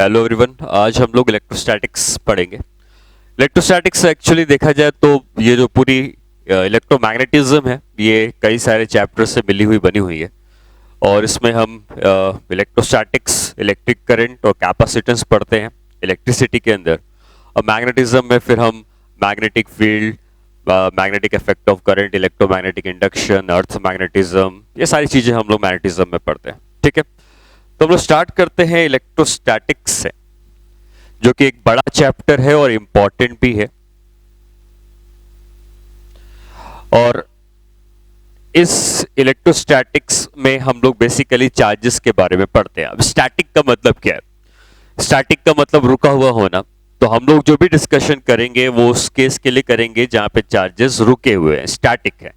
Hello everyone, आज हम लोग इलेक्ट्रोस्टैटिक्स पढ़ेंगे। इलेक्ट्रोस्टैटिक्स एक्चुअली देखा जाए तो ये जो पूरी इलेक्ट्रोमैग्नेटिज्म है ये कई सारे चैप्टर से मिली हुई बनी हुई है और इसमें हम इलेक्ट्रोस्टैटिक्स, इलेक्ट्रिक करंट और कैपेसिटेंस पढ़ते हैं इलेक्ट्रिसिटी के अंदर। और मैग्नेटिज्म में फिर हम magnetic field, magnetic effect of current, electromagnetic induction, earth magnetism, ये सारी चीज़ें हम लोग मैग्नेटिज्म में पढ़ते हैं। ठीक है, तो हम लोग स्टार्ट करते हैं इलेक्ट्रोस्टैटिक्स से, जो कि एक बड़ा चैप्टर है और इंपॉर्टेंट भी है। और इस इलेक्ट्रोस्टैटिक्स में हम लोग बेसिकली चार्जेस के बारे में पढ़ते हैं। अब स्टैटिक का मतलब क्या है? स्टैटिक का मतलब रुका हुआ होना। तो हम लोग जो भी डिस्कशन करेंगे वो उस केस के लिए करेंगे जहां पे चार्जेस रुके हुए हैं, स्टैटिक है।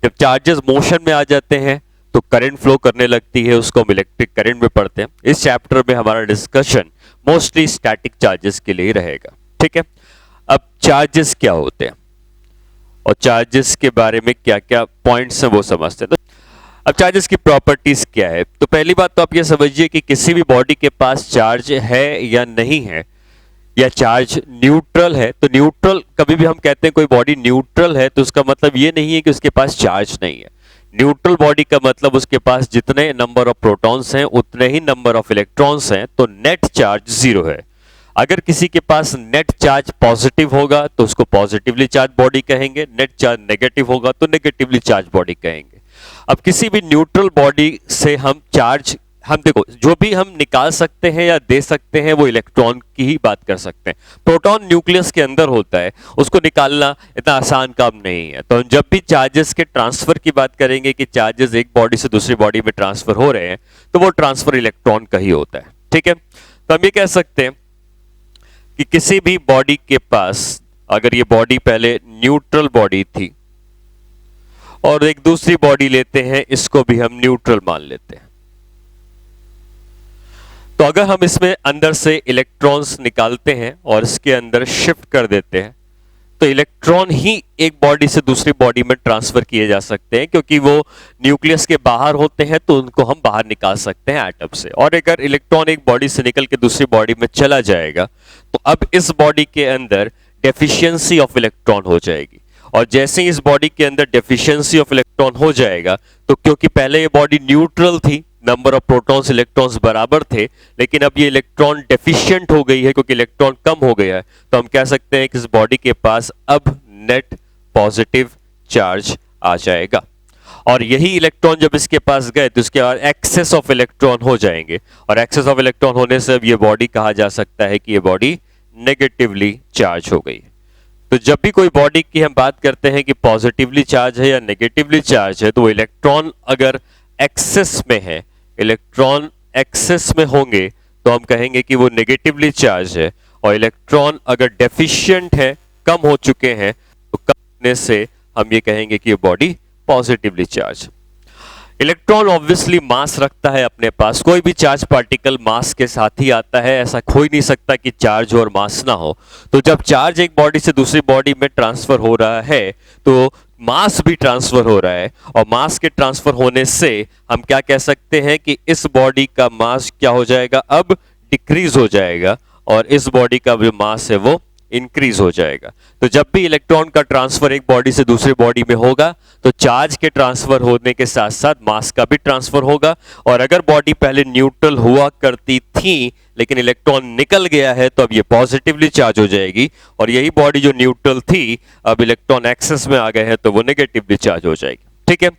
जब चार्जेस मोशन में आ जाते हैं तो करंट फ्लो करने लगती है, उसको हम इलेक्ट्रिक करंट में पढ़ते हैं। इस चैप्टर में हमारा डिस्कशन मोस्टली स्टैटिक चार्जेस के लिए ही रहेगा। ठीक है, अब चार्जेस क्या होते हैं और चार्जेस के बारे में क्या क्या पॉइंट्स हैं वो समझते हैं। तो अब चार्जेस की प्रॉपर्टीज क्या है? तो पहली बात तो आप ये समझिए कि किसी भी बॉडी के पास चार्ज है या नहीं है, या चार्ज न्यूट्रल है। तो न्यूट्रल, कभी भी हम कहते हैं कोई बॉडी न्यूट्रल है तो उसका मतलब ये नहीं है कि उसके पास चार्ज नहीं है। न्यूट्रल बॉडी का मतलब उसके पास जितने नंबर ऑफ प्रोटॉन्स हैं उतने ही नंबर ऑफ इलेक्ट्रॉन्स हैं, तो नेट चार्ज जीरो है। अगर किसी के पास नेट चार्ज पॉजिटिव होगा तो उसको पॉजिटिवली चार्ज बॉडी कहेंगे, नेट चार्ज नेगेटिव होगा तो नेगेटिवली चार्ज बॉडी कहेंगे। अब किसी भी न्यूट्रल बॉडी से हम चार्ज, हम देखो जो भी हम निकाल सकते हैं या दे सकते हैं वो इलेक्ट्रॉन की ही बात कर सकते हैं। प्रोटॉन न्यूक्लियस के अंदर होता है, उसको निकालना इतना आसान काम नहीं है। तो जब भी चार्जेस के ट्रांसफर की बात करेंगे कि चार्जेस एक बॉडी से दूसरी बॉडी में ट्रांसफर हो रहे हैं, तो वो ट्रांसफर इलेक्ट्रॉन का ही होता है। ठीक है, तो हम ये कह सकते हैं कि किसी भी बॉडी के पास, अगर ये बॉडी पहले न्यूट्रल बॉडी थी और एक दूसरी बॉडी लेते हैं, इसको भी हम न्यूट्रल मान लेते हैं, तो अगर हम इसमें अंदर से इलेक्ट्रॉन्स निकालते हैं और इसके अंदर शिफ्ट कर देते हैं तो इलेक्ट्रॉन ही एक बॉडी से दूसरी बॉडी में ट्रांसफर किए जा सकते हैं, क्योंकि वो न्यूक्लियस के बाहर होते हैं तो उनको हम बाहर निकाल सकते हैं एटम से। और अगर इलेक्ट्रॉन एक बॉडी से निकल के दूसरी बॉडी में चला जाएगा तो अब इस बॉडी के अंदर डेफिशिएंसी ऑफ इलेक्ट्रॉन हो जाएगी। और जैसे ही इस बॉडी के अंदर डेफिशिएंसी ऑफ इलेक्ट्रॉन हो जाएगा, तो क्योंकि पहले ये बॉडी न्यूट्रल थी, नंबर ऑफ प्रोटॉन्स इलेक्ट्रॉन्स बराबर थे, लेकिन अब ये इलेक्ट्रॉन डेफिशिएंट हो गई है क्योंकि इलेक्ट्रॉन कम हो गया है, तो हम कह सकते हैं कि इस बॉडी के पास अब नेट पॉजिटिव चार्ज आ जाएगा। और यही इलेक्ट्रॉन जब इसके पास गए तो इसके बाद एक्सेस ऑफ इलेक्ट्रॉन हो जाएंगे, और एक्सेस ऑफ इलेक्ट्रॉन होने से अब ये बॉडी कहा जा सकता है कि ये बॉडी नेगेटिवली चार्ज हो गई। तो जब भी कोई बॉडी की हम बात करते हैं कि पॉजिटिवली चार्ज है या नेगेटिवली चार्ज है, तो वो इलेक्ट्रॉन अगर एक्सेस में है, इलेक्ट्रॉन एक्सेस में होंगे तो हम कहेंगे कि वो नेगेटिवली चार्ज है। और इलेक्ट्रॉन अगर डेफिशिएंट है, कम हो चुके हैं, तो कम होने से हम ये कहेंगे कि ये body positively charge. Electron obviously mass रखता है अपने पास, कोई भी चार्ज पार्टिकल मास के साथ ही आता है, ऐसा हो ही नहीं सकता कि चार्ज और मास ना हो। तो जब चार्ज एक बॉडी से दूसरी बॉडी में ट्रांसफर हो रहा है तो मास भी ट्रांसफर हो रहा है, और मास के ट्रांसफर होने से हम क्या कह सकते हैं कि इस बॉडी का मास क्या हो जाएगा, अब डिक्रीज हो जाएगा, और इस बॉडी का जो मास है वो इंक्रीज हो जाएगा। तो जब भी इलेक्ट्रॉन का ट्रांसफर एक बॉडी से दूसरी बॉडी में होगा तो चार्ज के ट्रांसफर होने के साथ साथ मास का भी ट्रांसफर होगा। और अगर बॉडी पहले न्यूट्रल हुआ करती थी लेकिन इलेक्ट्रॉन निकल गया है तो अब ये पॉजिटिवली चार्ज हो जाएगी, और यही बॉडी जो न्यूट्रल थी अब इलेक्ट्रॉन एक्सेस में आ गए हैं तो वो नेगेटिवली चार्ज हो जाएगी। ठीक है,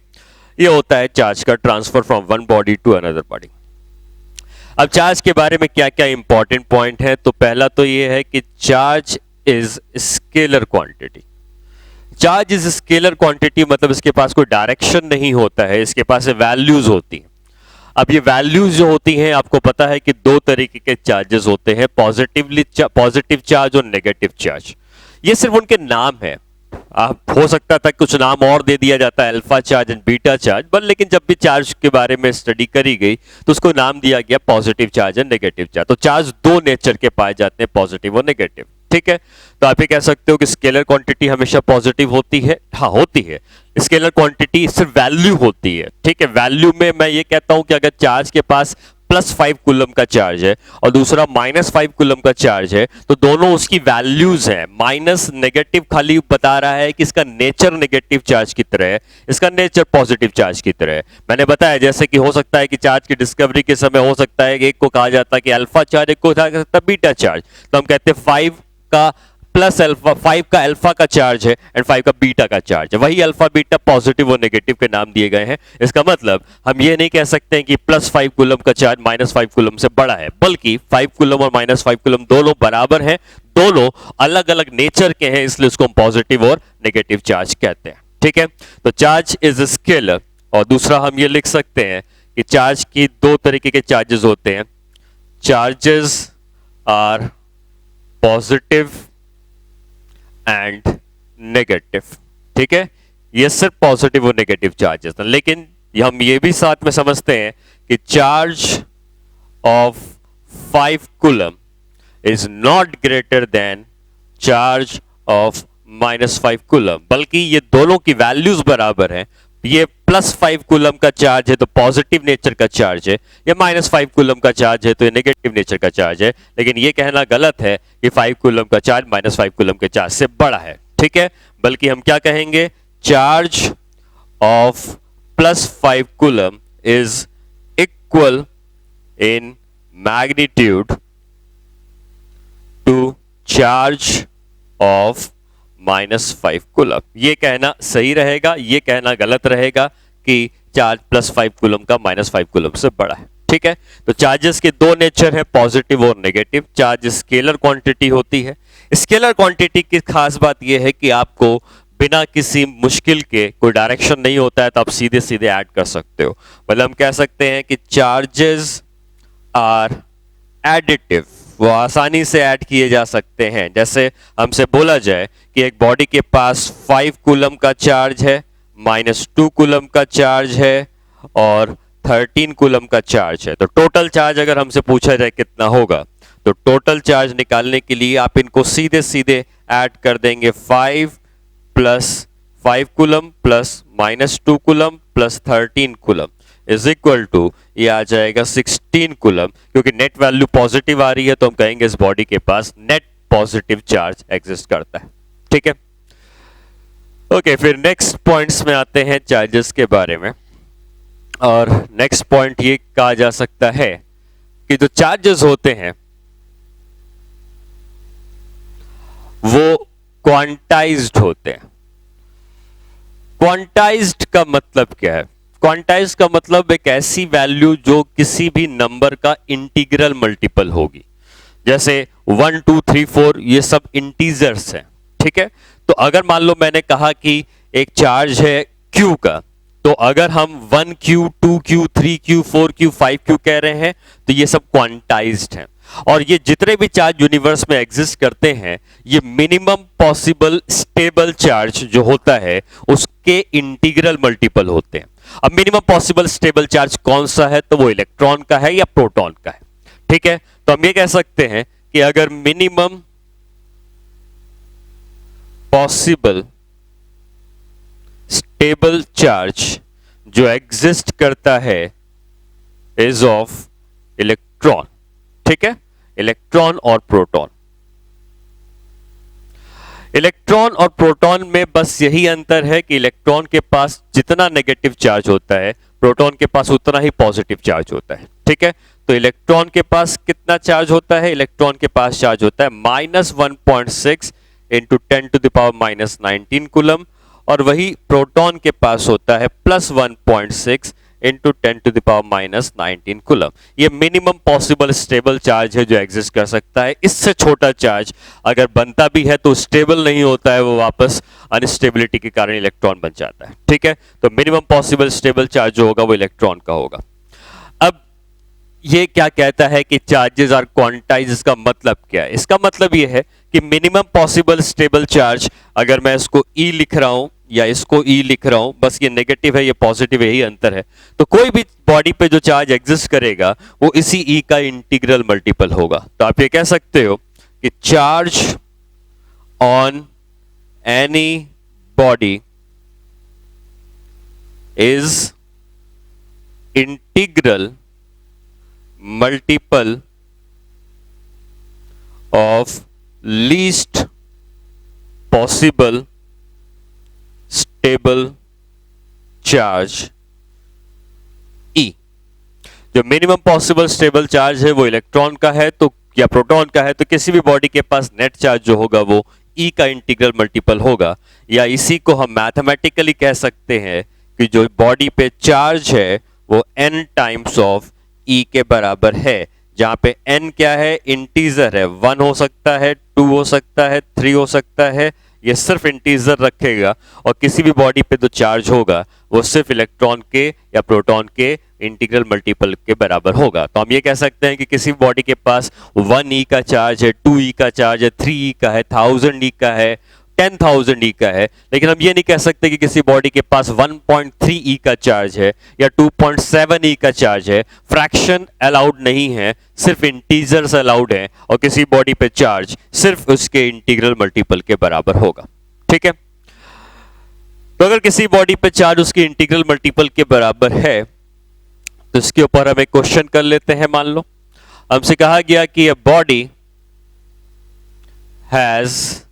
ये होता है चार्ज का transfer from one body to another body. अब चार्ज के बारे में क्या क्या इंपॉर्टेंट पॉइंट है? तो पहला तो ये है कि charge is scalar quantity. Charge is scalar quantity मतलब इसके पास कोई डायरेक्शन नहीं होता है, इसके पास वैल्यूज होती हैं। अब ये वैल्यूज जो होती हैं, आपको पता है कि दो तरीके के चार्जेस होते हैं, पॉजिटिव चार्ज और नेगेटिव चार्ज। ये सिर्फ उनके नाम है, हो सकता था कुछ नाम और दे दिया जाता है, alpha charge and beta charge, but लेकिन जब भी चार्ज के बारे में स्टडी करी गई तो उसको नाम दिया गया positive charge and negative charge. तो चार्ज दो नेचर के पाए जाते हैं, पॉजिटिव और नेगेटिव। ठीक है, तो आप ये कह सकते हो कि स्केलर क्वांटिटी हमेशा पॉजिटिव होती है। हाँ, होती है। स्केलर क्वांटिटी सिर्फ वैल्यू होती है। ठीक है, वैल्यू में मैं ये कहता हूं कि अगर चार्ज के पास +5 कूलम का चार्ज है और दूसरा -5 कूलम का चार्ज है, तो दोनों उसकी वैल्यूज हैं। माइनस नेगेटिव खाली बता रहा है कि इसका नेचर नेगेटिव चार्ज की तरह है, इसका नेचर पॉजिटिव चार्ज की तरह है। मैंने बताया जैसे कि हो सकता है कि चार्ज की डिस्कवरी के समय हो सकता है कि एक को कहा जाता है कि अल्फा चार्ज, एक को कहा जाता है बीटा चार्ज, तो हम कहते हैं 5 का प्लस अल्फा, 5 का अल्फा का चार्ज है एंड 5 का बीटा का चार्ज है। वही अल्फा बीटा पॉजिटिव और नेगेटिव के नाम दिए गए हैं। इसका मतलब हम ये नहीं कह सकते हैं कि +5 कूलम का चार्ज -5 कूलम से बड़ा है, बल्कि 5 कूलम और -5 कूलम दोनों बराबर हैं, दोनों अलग अलग नेचर के हैं, इसलिए उसको हम पॉजिटिव और नेगेटिव चार्ज कहते हैं। ठीक है, तो चार्ज इज अ स्केलर। और दूसरा हम ये लिख सकते हैं कि चार्ज की दो तरीके के चार्जेस होते हैं, charges are positive and negative. ठीक है, ये सिर्फ पॉजिटिव और नेगेटिव चार्जेस हैं, लेकिन हम ये भी साथ में समझते हैं कि charge of 5 coulomb is not greater than charge of -5 coulomb, बल्कि ये दोनों की वैल्यूज बराबर हैं। ये +5 कूलम का चार्ज है तो पॉजिटिव नेचर का चार्ज है, या -5 कूलम का चार्ज है तो ये नेगेटिव नेचर का चार्ज है। लेकिन ये कहना गलत है कि 5 कूलम का चार्ज -5 कूलम के चार्ज से बड़ा है। ठीक है, बल्कि हम क्या कहेंगे, charge of +5 coulomb is equal in magnitude to charge of -5 coulomb. ये कहना सही रहेगा, ये कहना गलत रहेगा कि चार्ज +5 कूलम का -5 कूलम से बड़ा है। ठीक है, तो चार्जेस के दो नेचर है, पॉजिटिव और नेगेटिव। चार्ज स्केलर क्वांटिटी होती है। स्केलर क्वांटिटी की खास बात यह है कि आपको बिना किसी मुश्किल के, कोई डायरेक्शन नहीं होता है तो आप सीधे सीधे ऐड कर सकते हो। मतलब हम कह सकते हैं कि चार्जेस आर एडिटिव, वो आसानी से ऐड किए जा सकते हैं। जैसे हमसे बोला जाए कि एक बॉडी के पास 5 कूलम का चार्ज है, -2 कूलम का चार्ज है और 13 कूलम का चार्ज है, तो टोटल चार्ज अगर हमसे पूछा जाए कितना होगा, तो टोटल चार्ज निकालने के लिए आप इनको सीधे सीधे ऐड कर देंगे। 5 + 5 coulomb plus -2 coulomb plus 13 coulomb is equal to, ये आ जाएगा 16 कूलम। क्योंकि नेट वैल्यू पॉजिटिव आ रही है तो हम कहेंगे इस बॉडी के पास नेट पॉजिटिव चार्ज एग्जिस्ट करता है। ठीक है, ओके, फिर नेक्स्ट पॉइंट्स में आते हैं चार्जेस के बारे में। और नेक्स्ट पॉइंट ये कहा जा सकता है कि जो चार्जेस होते हैं वो क्वांटाइज्ड होते हैं। क्वांटाइज्ड का मतलब क्या है? क्वांटाइज का मतलब एक ऐसी वैल्यू जो किसी भी नंबर का इंटीग्रल मल्टीपल होगी। जैसे 1 2 3 4 ये सब इंटीजर्स हैं। ठीक है, तो अगर मान लो मैंने कहा कि एक चार्ज है Q का, तो अगर हम 1Q 2Q 3Q 4Q 5Q कह रहे हैं तो ये सब क्वांटाइज्ड हैं। और ये जितने भी चार्ज यूनिवर्स में एग्जिस्ट करते हैं, ये मिनिमम पॉसिबल स्टेबल चार्ज जो होता है उसके इंटीग्रल मल्टीपल होते हैं। अब मिनिमम पॉसिबल स्टेबल चार्ज कौन सा है? तो वो इलेक्ट्रॉन का है या प्रोटॉन का है। ठीक है, तो हम ये कह सकते हैं कि अगर मिनिमम पॉसिबल स्टेबल चार्ज जो एग्जिस्ट करता है इज ऑफ इलेक्ट्रॉन। ठीक है, इलेक्ट्रॉन और प्रोटॉन। इलेक्ट्रॉन और प्रोटॉन में बस यही अंतर है कि इलेक्ट्रॉन के पास जितना नेगेटिव चार्ज होता है, प्रोटॉन के पास उतना ही पॉजिटिव चार्ज होता है। ठीक है, तो इलेक्ट्रॉन के पास कितना चार्ज होता है? इलेक्ट्रॉन के पास चार्ज होता है -1.6 इंटू 10⁻⁻19 कूलम, और वही प्रोटॉन के पास होता है +1.6 इंटू 10⁻⁻19 कूलम। ये मिनिमम पॉसिबल स्टेबल चार्ज है जो एग्जिस्ट कर सकता है। इससे छोटा चार्ज अगर बनता भी है तो स्टेबल नहीं होता है, वो वापस अनस्टेबिलिटी के कारण इलेक्ट्रॉन बन जाता है। ठीक है, तो मिनिमम पॉसिबल स्टेबल चार्ज जो होगा वो इलेक्ट्रॉन का होगा। अब ये क्या कहता है कि चार्जेस आर क्वांटाइज, इसका मतलब क्या है? इसका मतलब ये है कि मिनिमम पॉसिबल स्टेबल चार्ज, अगर मैं इसको E लिख रहा हूं या इसको E लिख रहा हूं, बस ये नेगेटिव है ये पॉजिटिव है, यही अंतर है, तो कोई भी बॉडी पे जो चार्ज एग्जिस्ट करेगा वो इसी E का इंटीग्रल मल्टीपल होगा। तो आप ये कह सकते हो कि charge on any body is integral multiple of least possible stable charge E। जो मिनिमम पॉसिबल स्टेबल चार्ज है वो इलेक्ट्रॉन का है तो या प्रोटॉन का है, तो किसी भी बॉडी के पास नेट चार्ज जो होगा वो E का इंटीग्रल मल्टीपल होगा, या इसी को हम मैथमेटिकली कह सकते हैं कि जो बॉडी पे चार्ज है वो n टाइम्स ऑफ E के बराबर है, जहां पे n क्या है, इंटीजर है, 1 हो सकता है, 2 हो सकता है, 3 हो सकता है, ये सिर्फ इंटीजर रखेगा और किसी भी बॉडी पे जो चार्ज होगा वो सिर्फ इलेक्ट्रॉन के या प्रोटॉन के इंटीग्रल मल्टीपल के बराबर होगा। तो हम ये कह सकते हैं कि किसी भी बॉडी के पास 1e का चार्ज है, 2e का चार्ज है, 3e का है, 1000e का है, 10,000e का है, लेकिन हम ये नहीं कह सकते कि किसी बॉडी के पास 1.3e का चार्ज है या 2.7e का चार्ज है। फ्रैक्शन अलाउड नहीं है, सिर्फ इंटीजर्स अलाउड है और किसी बॉडी पे चार्ज सिर्फ उसके इंटीग्रल मल्टीपल के बराबर होगा। ठीक है, तो अगर किसी बॉडी पे चार्ज उसके इंटीग्रल मल्टीपल के बराबर है तो इसके ऊपर हम एक क्वेश्चन कर लेते हैं। मान लो हमसे कहा गया कि अ बॉडी हैज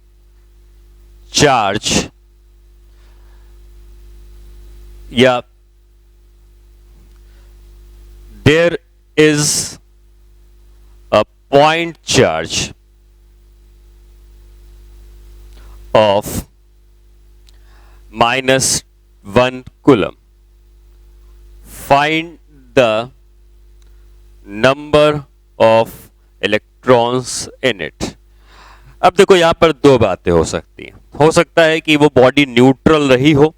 चार्ज या there is a point charge of -1 coulomb. Find the number of electrons in it. अब देखो यहां पर दो बातें हो सकती हैं। हो सकता है कि वो बॉडी न्यूट्रल रही हो,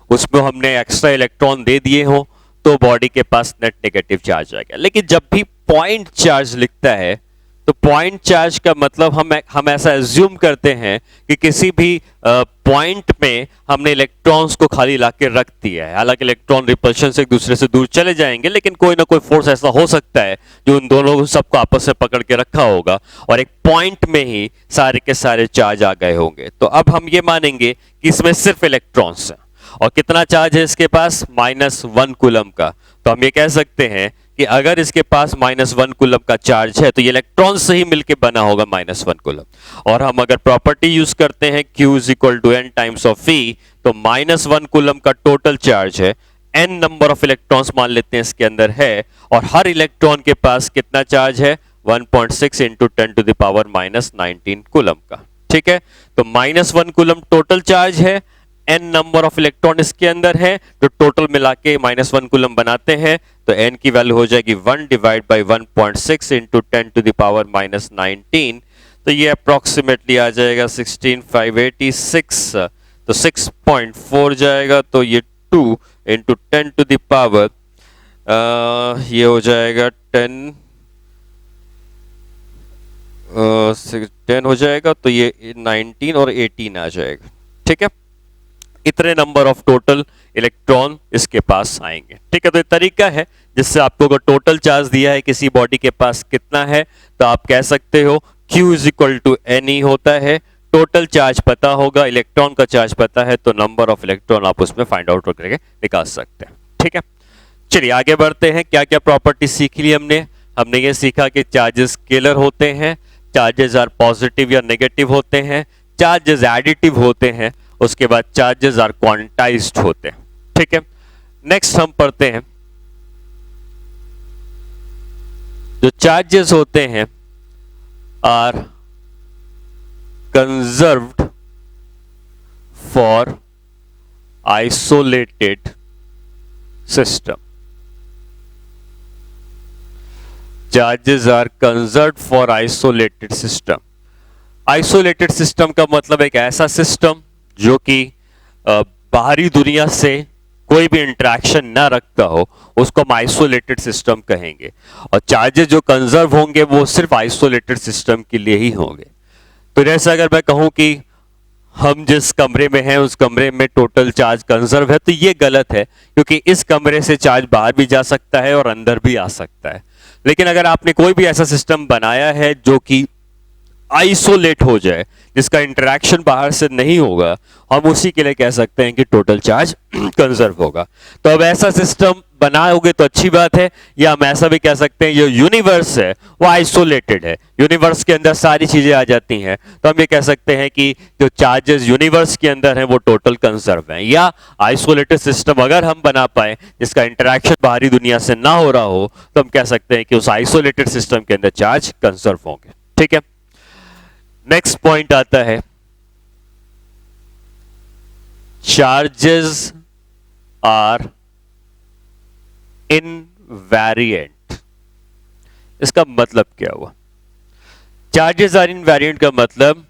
उसमें हमने एक्स्ट्रा इलेक्ट्रॉन दे दिए हो तो बॉडी के पास नेट नेगेटिव चार्ज आ गया। लेकिन जब भी पॉइंट चार्ज लिखता है तो पॉइंट चार्ज का मतलब हम ऐसा एज्यूम करते हैं कि किसी भी पॉइंट में हमने इलेक्ट्रॉन्स को खाली लाके रख दिया है। हालांकि इलेक्ट्रॉन रिपल्शन से एक दूसरे से दूर चले जाएंगे, लेकिन कोई ना कोई फोर्स ऐसा हो सकता है जो उन दोनों सबको आपस में पकड़ के रखा होगा और एक पॉइंट में ही सारे के सारे चार्ज आ गए होंगे। तो अब हम ये मानेंगे कि इसमें सिर्फ इलेक्ट्रॉन्स हैं और कितना चार्ज है इसके पास, -1 कूलम का। तो हम ये कह सकते हैं कि अगर इसके पास -1 कूलम का चार्ज है तो ये इलेक्ट्रॉन से ही मिलके बना होगा -1 कूलम। और हम अगर प्रॉपर्टी यूज करते हैं Q = n times of E, तो -1 कूलम का टोटल चार्ज है, n नंबर ऑफ इलेक्ट्रॉन्स मान लेते हैं इसके अंदर है, और हर इलेक्ट्रॉन के पास कितना चार्ज है, 1.6 × 10⁻⁻19 कूलम का। ठीक है, तो -1 कूलम टोटल चार्ज है, n नंबर ऑफ इलेक्ट्रॉन इसके अंदर है, जो टोटल मिला के -1 कूलम बनाते हैं, तो n की वैल्यू हो जाएगी 1 / 1.6 × 10⁻⁻19। तो ये अप्रोक्सीमेटली आ जाएगा 16,586, तो 6.4 जाएगा, तो ये 2 × 10⁻, ये हो जाएगा 10 हो जाएगा, तो ये 19 और 18 आ जाएगा। ठीक है, इतने नंबर ऑफ टोटल इलेक्ट्रॉन इसके पास आएंगे। ठीक है, तो ये तरीका है जिससे आपको अगर टोटल चार्ज दिया है किसी बॉडी के पास कितना है, तो आप कह सकते हो Q = ne होता है, टोटल चार्ज पता होगा, इलेक्ट्रॉन का चार्ज पता है, तो नंबर ऑफ इलेक्ट्रॉन आप उसमें फाइंड आउट करके निकाल सकते हैं। ठीक है, चलिए आगे बढ़ते हैं। क्या क्या प्रॉपर्टी सीख ली हमने ये सीखा कि चार्जेस स्केलर होते हैं, चार्जेस आर पॉजिटिव या नेगेटिव होते हैं, चार्जेस एडिटिव होते हैं, उसके बाद चार्जेस आर क्वांटाइज्ड होते हैं। ठीक है, नेक्स्ट हम पढ़ते हैं जो चार्जेस होते हैं are conserved for isolated system. Charges are conserved for isolated system. Isolated system का मतलब एक ऐसा सिस्टम जो कि बाहरी दुनिया से कोई भी इंटरेक्शन ना रखता हो, उसको हम आइसोलेटेड सिस्टम कहेंगे। और चार्जेस जो कंजर्व होंगे वो सिर्फ आइसोलेटेड सिस्टम के लिए ही होंगे। तो जैसे अगर मैं कहूं कि हम जिस कमरे में हैं उस कमरे में टोटल चार्ज कंजर्व है, तो ये गलत है, क्योंकि इस कमरे से चार्ज बाहर भी जा सकता है और अंदर भी आ सकता है। लेकिन अगर आपने कोई भी ऐसा सिस्टम बनाया है जो कि आइसोलेट हो जाए, जिसका इंटरेक्शन बाहर से नहीं होगा, हम उसी के लिए कह सकते हैं कि टोटल चार्ज कंजर्व होगा। तो अब ऐसा सिस्टम बनाओगे तो अच्छी बात है, या हम ऐसा भी कह सकते हैं जो यूनिवर्स है वो आइसोलेटेड है, यूनिवर्स के अंदर सारी चीजें आ जाती हैं, तो हम ये कह सकते हैं कि जो चार्जेस यूनिवर्स के अंदर हैं वो टोटल कंजर्व हैं। या आइसोलेटेड सिस्टम अगर हम बना पाए जिसका इंटरेक्शन बाहरी दुनिया से ना हो रहा हो, तो हम कह सकते हैं कि उस आइसोलेटेड सिस्टम के अंदर चार्ज कंजर्व होंगे। ठीक है, नेक्स्ट पॉइंट आता है चार्जेस आर इनवेरिएंट। इसका मतलब क्या हुआ? चार्जेस आर इनवेरिएंट का मतलब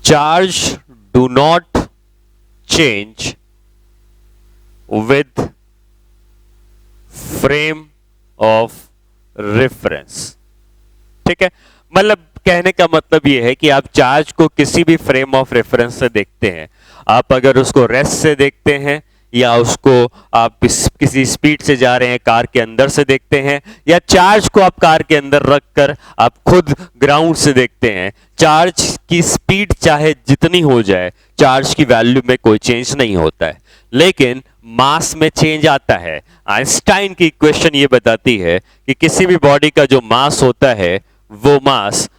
charge do not change with frame of reference. ठीक है, मतलब कहने का मतलब यह है कि आप चार्ज को किसी भी फ्रेम ऑफ रेफरेंस से देखते हैं, आप अगर उसको रेस्ट से देखते हैं, या उसको आप किसी स्पीड से जा रहे हैं कार के अंदर से देखते हैं, या चार्ज को आप कार के अंदर रखकर आप खुद ग्राउंड से देखते हैं, चार्ज की स्पीड चाहे जितनी हो जाए, चार्ज की वैल्यू में कोई चेंज नहीं होता है, लेकिन मास में चेंज आता है। आइंस्टाइन की इक्वेशन ये बताती है कि किसी भी बॉडी का जो मास होता है वो मास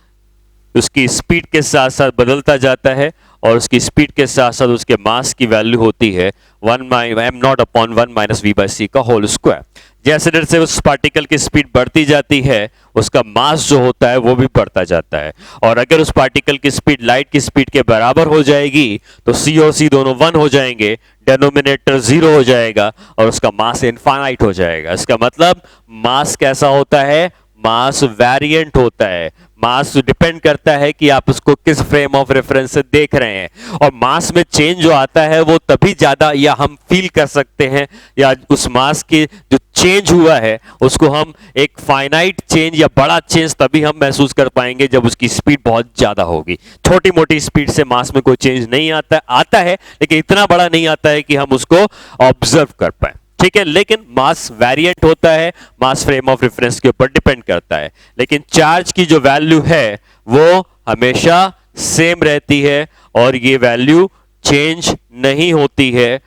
उसकी स्पीड के साथ साथ बदलता जाता है, और उसकी स्पीड के साथ साथ उसके मास की वैल्यू होती है 1m0/1 - v/c का होल स्क्वायर। जैसे जैसे उस पार्टिकल की स्पीड बढ़ती जाती है, उसका मास जो होता है वो भी बढ़ता जाता है, और अगर उस पार्टिकल की स्पीड लाइट की स्पीड के बराबर हो जाएगी तो c और c दोनों 1 हो जाएंगे, डेनोमिनेटर 0 हो जाएगा, और उसका मास इनफाइनाइट हो जाएगा। इसका मतलब मास कैसा होता है? मास वेरिएंट होता है। मास डिपेंड करता है कि आप उसको किस फ्रेम ऑफ रेफरेंस से देख रहे हैं, और मास में चेंज जो आता है वो तभी ज्यादा या हम फील कर सकते हैं, या उस मास की जो चेंज हुआ है उसको हम एक फाइनाइट चेंज या बड़ा चेंज तभी हम महसूस कर पाएंगे जब उसकी स्पीड बहुत ज्यादा होगी। छोटी मोटी स्पीड से मास में कोई चेंज नहीं आता है, लेकिन इतना बड़ा नहीं आता है कि हम उसको ऑब्जर्व कर पाए। ठीक है, लेकिन मास वेरिएंट होता है, मास फ्रेम ऑफ रेफरेंस के ऊपर डिपेंड करता है, लेकिन चार्ज की जो वैल्यू है वो हमेशा सेम रहती है, और ये वैल्यू चेंज नहीं होती है,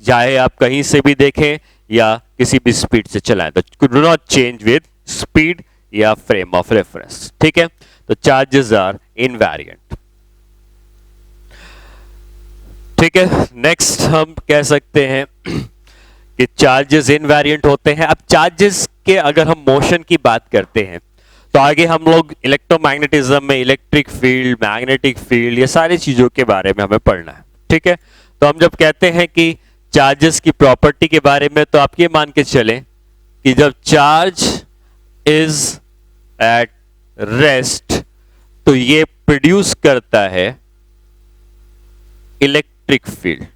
चाहे आप कहीं से भी देखें या किसी भी स्पीड से चलाएं, तो do not change with speed या फ्रेम ऑफ रेफरेंस। ठीक है, तो चार्जेस आर इनवेरिएंट। ठीक है, नेक्स्ट हम कह सकते हैं कि चार्जेस इनवेरिएंट होते हैं। अब चार्जेस के अगर हम मोशन की बात करते हैं तो आगे हम लोग इलेक्ट्रोमैग्नेटिज्म में इलेक्ट्रिक फील्ड, मैग्नेटिक फील्ड, ये सारी चीजों के बारे में हमें पढ़ना है। ठीक है, तो हम जब कहते हैं कि चार्जेस की प्रॉपर्टी के बारे में, तो आप ये मान के चलें कि जब चार्ज इज एट रेस्ट तो ये प्रोड्यूस करता है इलेक्ट्रिक फील्ड।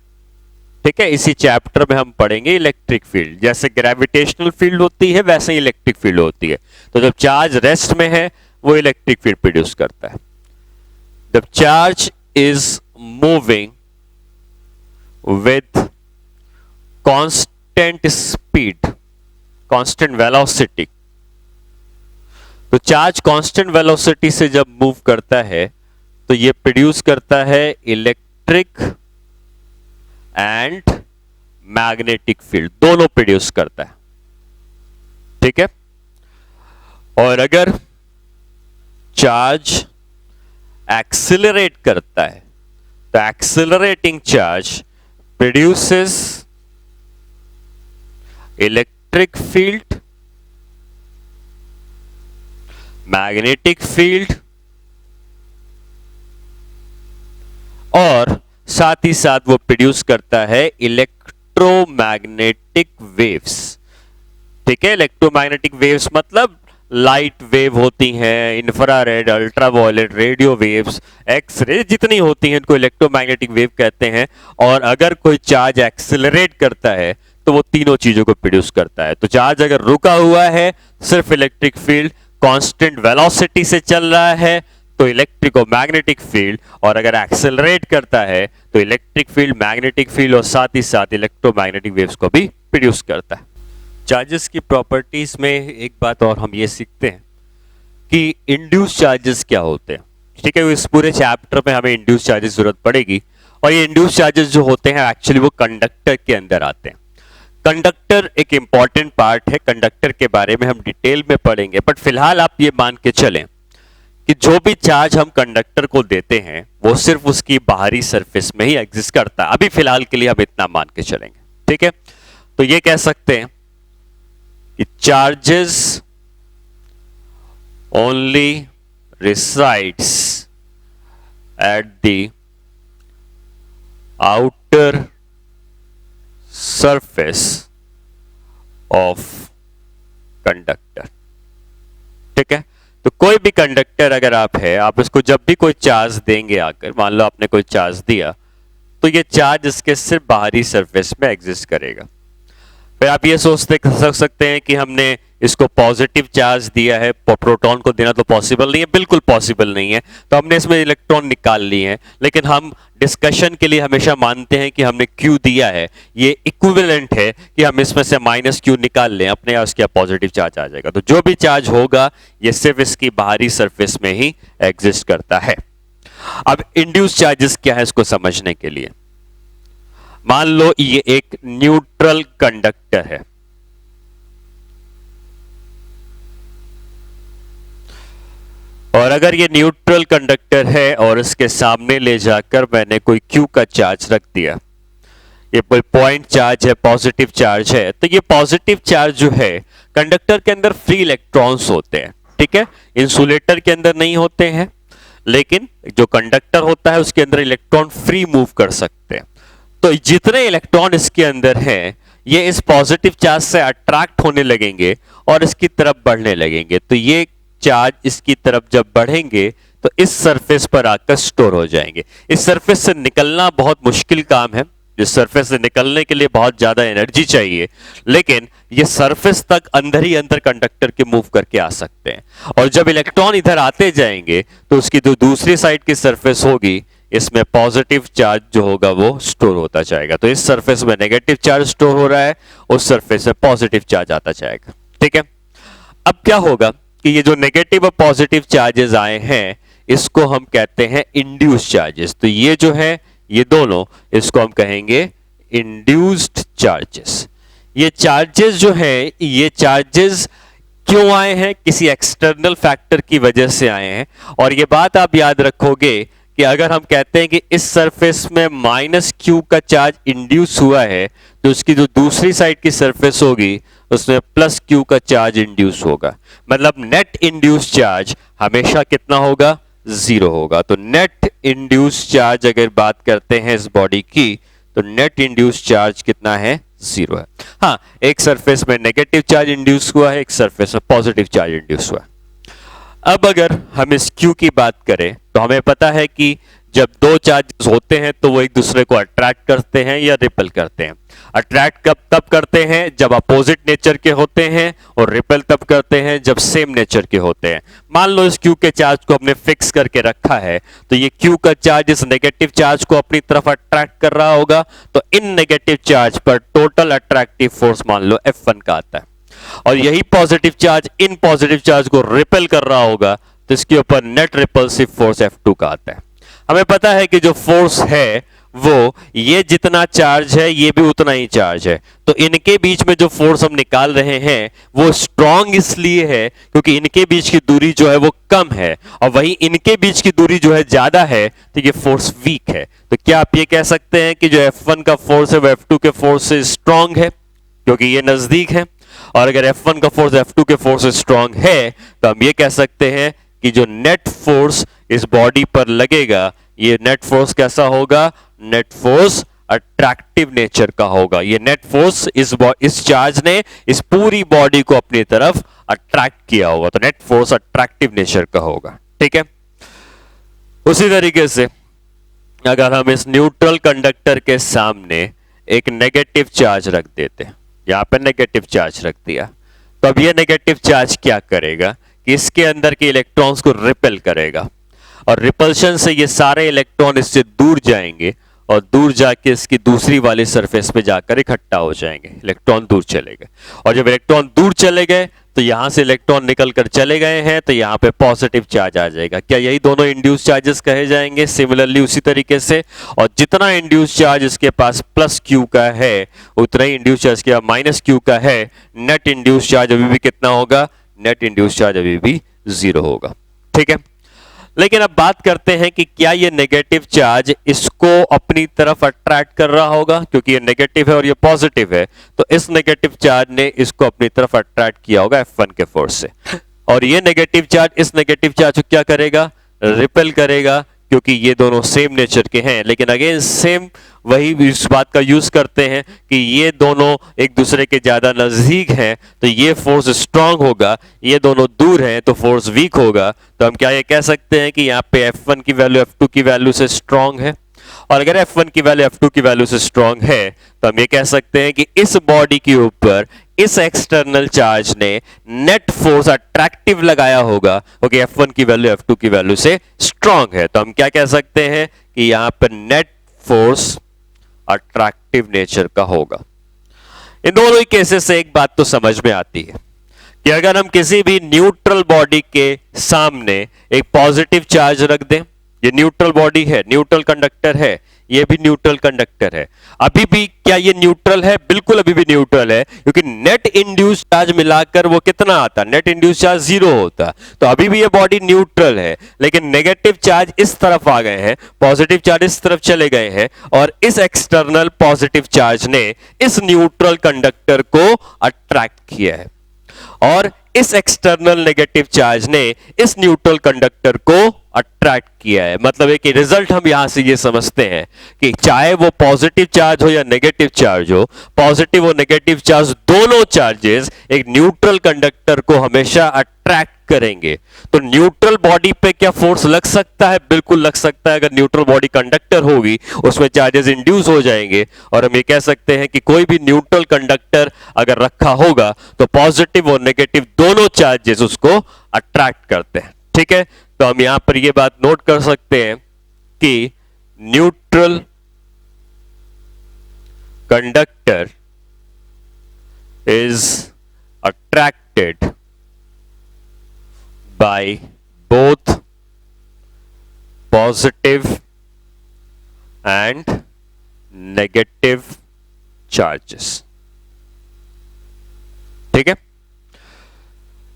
ठीक है, इसी चैप्टर में हम पढ़ेंगे इलेक्ट्रिक फील्ड। जैसे ग्रेविटेशनल फील्ड होती है वैसे ही इलेक्ट्रिक फील्ड होती है। तो जब चार्ज रेस्ट में है वो इलेक्ट्रिक फील्ड प्रोड्यूस करता है। जब charge is moving with constant speed, constant velocity, तो चार्ज कांस्टेंट वेलोसिटी से जब मूव करता है तो ये प्रोड्यूस करता है इलेक्ट्रिक एंड मैग्नेटिक फील्ड, दोनों प्रोड्यूस करता है। ठीक है, और अगर चार्ज एक्सिलरेट करता है तो accelerating charge produces electric field, magnetic field, और साथ ही साथ वो प्रोड्यूस करता है इलेक्ट्रोमैग्नेटिक वेव्स। ठीक है, इलेक्ट्रोमैग्नेटिक वेव्स मतलब लाइट वेव होती हैं, infrared, ultraviolet, radio waves, x ray, जितनी होती हैं इनको इलेक्ट्रोमैग्नेटिक वेव कहते हैं। और अगर कोई चार्ज एक्सिलरेट करता है तो वो तीनों चीजों को प्रोड्यूस करता है। तो चार्ज अगर रुका हुआ है, सिर्फ इलेक्ट्रिक फील्ड, कांस्टेंट वेलोसिटी से चल रहा है तो इलेक्ट्रिक और मैग्नेटिक फील्ड, और अगर एक्सेलरेट करता है तो इलेक्ट्रिक फील्ड, मैग्नेटिक फील्ड, और साथ ही साथ इलेक्ट्रोमैग्नेटिक वेव्स को भी प्रोड्यूस करता है। चार्जेस की प्रॉपर्टीज में एक बात और हम ये सीखते हैं कि इंड्यूस चार्जेस क्या होते हैं। ठीक है, इस पूरे चैप्टर में हमें इंड्यूस चार्जेस जरूरत पड़ेगी, और ये इंड्यूस चार्जेस जो होते हैं एक्चुअली वो कंडक्टर के अंदर आते हैं। कंडक्टर एक इंपॉर्टेंट पार्ट है, कंडक्टर के बारे में हम डिटेल में पढ़ेंगे, बट फिलहाल आप ये मान के चलें कि जो भी चार्ज हम कंडक्टर को देते हैं वो सिर्फ उसकी बाहरी सरफेस में ही एग्जिस्ट करता है। अभी फिलहाल के लिए हम इतना मान के चलेंगे, ठीक है। तो ये कह सकते हैं कि charges only resides at the outer surface of conductor। ठीक है, तो कोई भी कंडक्टर अगर आप है, आप इसको जब भी कोई चार्ज देंगे आकर, मान लो आपने कोई चार्ज दिया, तो ये चार्ज इसके सिर्फ बाहरी सरफेस में एग्जिस्ट करेगा। फिर आप ये सोच सकते हैं कि हमने इसको पॉजिटिव चार्ज दिया है, प्रोटॉन को देना तो पॉसिबल नहीं है, बिल्कुल पॉसिबल नहीं है, तो हमने इसमें इलेक्ट्रॉन निकाल लिए हैं। लेकिन हम डिस्कशन के लिए हमेशा मानते हैं कि हमने Q दिया है, ये इक्विवेलेंट है कि हम इसमें से -Q निकाल लें, अपने आप उसका पॉजिटिव चार्ज आ जाएगा। तो जो भी चार्ज होगा ये सिर्फ इसकी बाहरी सरफेस में ही एग्जिस्ट करता है। अब इंड्यूस चार्जेस क्या है इसको समझने के लिए, मान लो ये एक न्यूट्रल कंडक्टर है, और अगर ये न्यूट्रल कंडक्टर है और इसके सामने ले जाकर मैंने कोई Q का चार्ज रख दिया, ये कोई पॉइंट चार्ज है, पॉजिटिव चार्ज है, तो ये पॉजिटिव चार्ज जो है कंडक्टर के अंदर फ्री इलेक्ट्रॉन्स होते हैं। ठीक है, इंसुलेटर के अंदर नहीं होते हैं, लेकिन जो कंडक्टर होता है उसके अंदर इलेक्ट्रॉन फ्री मूव कर सकते हैं। तो जितने इलेक्ट्रॉन इसके अंदर हैं ये इस पॉजिटिव चार्ज से अट्रैक्ट होने लगेंगे और इसकी तरफ बढ़ने लगेंगे। तो ये चार्ज इसकी तरफ जब बढ़ेंगे तो इस सरफेस पर आकर स्टोर हो जाएंगे। इस सरफेस से निकलना बहुत मुश्किल काम है, इस सरफेस से निकलने के लिए बहुत ज्यादा एनर्जी चाहिए, लेकिन ये सरफेस तक अंदर ही अंदर कंडक्टर के मूव करके आ सकते हैं। और जब इलेक्ट्रॉन इधर आते जाएंगे तो उसकी जो दूसरी साइड की सरफेस होगी इसमें पॉजिटिव चार्ज जो होगा वो स्टोर होता जाएगा। तो इस सरफेस में नेगेटिव चार्ज स्टोर हो रहा है, उस सरफेस में पॉजिटिव चार्ज आता जाएगा। ठीक है, अब क्या होगा कि ये जो नेगेटिव और पॉजिटिव चार्जेस आए हैं इसको हम कहते हैं इंड्यूस्ड चार्जेस। तो ये जो है ये दोनों, इसको हम कहेंगे इंड्यूस्ड चार्जेस। ये चार्जेस जो है, ये चार्जेस क्यों आए हैं, किसी एक्सटर्नल फैक्टर की वजह से आए हैं। और ये बात आप याद रखोगे कि अगर हम कहते हैं कि इस सरफेस में -Q का चार्ज इंड्यूस हुआ है तो उसकी जो दूसरी साइड की सरफेस होगी उसमें +Q का चार्ज इंड्यूस होगा, मतलब नेट इंड्यूस चार्ज हमेशा कितना होगा, 0 होगा। तो नेट इंड्यूस चार्ज अगर बात करते हैं इस बॉडी की तो नेट इंड्यूस चार्ज कितना है, 0 है। हाँ, एक सरफेस में नेगेटिव चार्ज इंड्यूस हुआ है, एक सरफेस में पॉजिटिव चार्ज इंड्यूस हुआ है। अब अगर हम इस Q की बात करें तो हमें पता है कि जब दो चार्जेस होते हैं तो वो एक दूसरे को अट्रैक्ट करते हैं या रिपेल करते हैं। अट्रैक्ट कब तब करते हैं जब अपोजिट नेचर के होते हैं, और रिपेल तब करते हैं जब सेम नेचर के होते हैं। मान लो इस Q के चार्ज को हमने फिक्स करके रखा है, तो ये Q का चार्ज इस नेगेटिव चार्ज को अपनी तरफ अट्रैक्ट कर रहा होगा, तो इन नेगेटिव चार्ज पर टोटल अट्रैक्टिव फोर्स मान लो F1 का आता है, और यही positive charge in positive charge को रिपेल कर रहा होगा तो इसके ऊपर नेट रिपल्सिव फोर्स F2 का आता है। हमें पता है कि जो फोर्स है वो ये जितना चार्ज है ये भी उतना ही चार्ज है, तो इनके बीच में जो फोर्स हम निकाल रहे हैं वो स्ट्रॉन्ग इसलिए है क्योंकि इनके बीच की दूरी जो है वो कम है, और वही इनके बीच की दूरी जो है ज्यादा है, तो ये फोर्स वीक है। तो क्या आप ये कह सकते हैं कि जो F1 का फोर्स है वो F2 के फोर्स से स्ट्रॉन्ग है क्योंकि ये नजदीक है, और अगर F1 का फोर्स F2 के फोर्स से स्ट्रॉन्ग है तो हम ये कह सकते हैं कि जो नेट फोर्स इस बॉडी पर लगेगा ये नेट फोर्स कैसा होगा, नेट फोर्स अट्रैक्टिव नेचर का होगा। ये नेट फोर्स इस चार्ज ने इस पूरी बॉडी को अपनी तरफ अट्रैक्ट किया होगा, तो नेट फोर्स अट्रैक्टिव नेचर का होगा। ठीक है, उसी तरीके से अगर हम इस न्यूट्रल कंडक्टर के सामने एक नेगेटिव चार्ज रख देते हैं, यहां पर नेगेटिव चार्ज रख दिया, तो अब ये नेगेटिव चार्ज क्या करेगा कि इसके अंदर के इलेक्ट्रॉन्स को रिपेल करेगा, और रिपल्शन से ये सारे इलेक्ट्रॉन इससे दूर जाएंगे और दूर जाके इसकी दूसरी वाली सरफेस पे जाकर इकट्ठा हो जाएंगे, इलेक्ट्रॉन दूर चले गए। और जब इलेक्ट्रॉन दूर चले गए तो यहां से इलेक्ट्रॉन निकल कर चले गए हैं, तो यहां पे पॉजिटिव चार्ज आ जाएगा। क्या यही दोनों इंड्यूस चार्जेस कहे जाएंगे? सिमिलरली उसी तरीके से, और जितना इंड्यूस चार्ज इसके पास प्लस क्यू का है उतना ही इंड्यूस चार्ज के माइनस क्यू का है। नेट इंड्यूस चार्ज अभी भी कितना होगा? नेट इंड्यूस चार्ज अभी भी 0 होगा। ठीक है, लेकिन अब बात करते हैं कि क्या ये नेगेटिव चार्ज इसको अपनी तरफ अट्रैक्ट कर रहा होगा, क्योंकि ये नेगेटिव है और ये पॉजिटिव है, तो इस नेगेटिव चार्ज ने इसको अपनी तरफ अट्रैक्ट किया होगा F1 के फोर्स से, और ये नेगेटिव चार्ज इस नेगेटिव चार्ज को क्या करेगा? रिपेल करेगा, क्योंकि ये दोनों सेम नेचर के हैं। लेकिन अगेन सेम वही इस बात का यूज करते हैं कि ये दोनों एक दूसरे के ज्यादा नजदीक हैं तो ये फोर्स स्ट्रांग होगा, ये दोनों दूर हैं तो फोर्स वीक होगा। तो हम क्या ये कह सकते हैं कि यहाँ पे F1 की वैल्यू F2 की वैल्यू से स्ट्रांग है, और अगर F1 की वैल्यू F2 की वैल्यू से स्ट्रांग है तो हम ये कह सकते हैं कि इस बॉडी के ऊपर इस एक्सटर्नल चार्ज ने नेट फोर्स अट्रैक्टिव लगाया होगा, क्योंकि F1 की वैल्यू F2 की वैल्यू से स्ट्रांग है। तो हम क्या कह सकते हैं कि यहां पर नेट फोर्स अट्रैक्टिव नेचर का होगा। इन दोनों ही केसेस से एक बात तो समझ में आती है कि अगर हम किसी भी न्यूट्रल बॉडी के सामने एक पॉजिटिव चार्ज रख दें, ये न्यूट्रल बॉडी है, न्यूट्रल कंडक्टर है, ये भी न्यूट्रल कंडक्टर है, अभी भी क्या ये न्यूट्रल है? बिल्कुल अभी भी न्यूट्रल है, क्योंकि नेट इंड्यूस चार्ज मिलाकर वो कितना आता? नेट इंड्यूस चार्ज 0 होता। तो अभी भी ये बॉडी न्यूट्रल है, लेकिन नेगेटिव चार्ज इस तरफ आ गए हैं, पॉजिटिव चार्ज इस तरफ चले गए हैं, और इस एक्सटर्नल पॉजिटिव चार्ज ने इस न्यूट्रल कंडक्टर को अट्रैक्ट किया है, और इस एक्सटर्नल नेगेटिव चार्ज ने इस न्यूट्रल कंडक्टर को अट्रैक्ट किया है। मतलब है कि रिजल्ट हम यहां से ये समझते हैं कि चाहे वो पॉजिटिव चार्ज हो या नेगेटिव चार्ज हो, पॉजिटिव और नेगेटिव चार्ज दोनों चार्जेस एक न्यूट्रल कंडक्टर को हमेशा अट्रैक्ट करेंगे। तो न्यूट्रल बॉडी पे क्या फोर्स लग सकता है? बिल्कुल लग सकता है। अगर न्यूट्रल बॉडी कंडक्टर होगी उसमें चार्जेस इंड्यूस हो जाएंगे, और हम ये कह सकते हैं कि कोई भी न्यूट्रल कंडक्टर अगर रखा होगा तो पॉजिटिव और नेगेटिव दोनों चार्जेस उसको अट्रैक्ट करते हैं। ठीक है, तो हम यहां पर यह बात नोट कर सकते हैं कि neutral conductor is attracted by both positive and negative charges। ठीक है,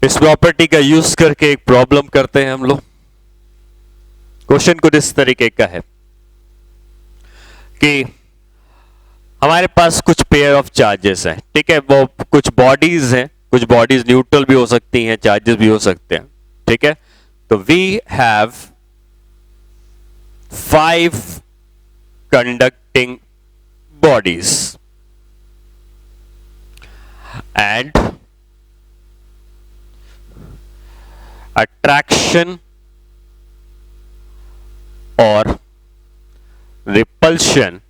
इस प्रॉपर्टी का यूज करके एक प्रॉब्लम करते हैं हम लोग। क्वेश्चन कुछ इस तरीके का है कि हमारे पास कुछ पेयर ऑफ चार्जेस हैं। ठीक है, वो कुछ बॉडीज हैं, कुछ बॉडीज न्यूट्रल भी हो सकती हैं, चार्जेस भी हो सकते हैं। ठीक है, तो we have 5 conducting bodies and attraction और repulsion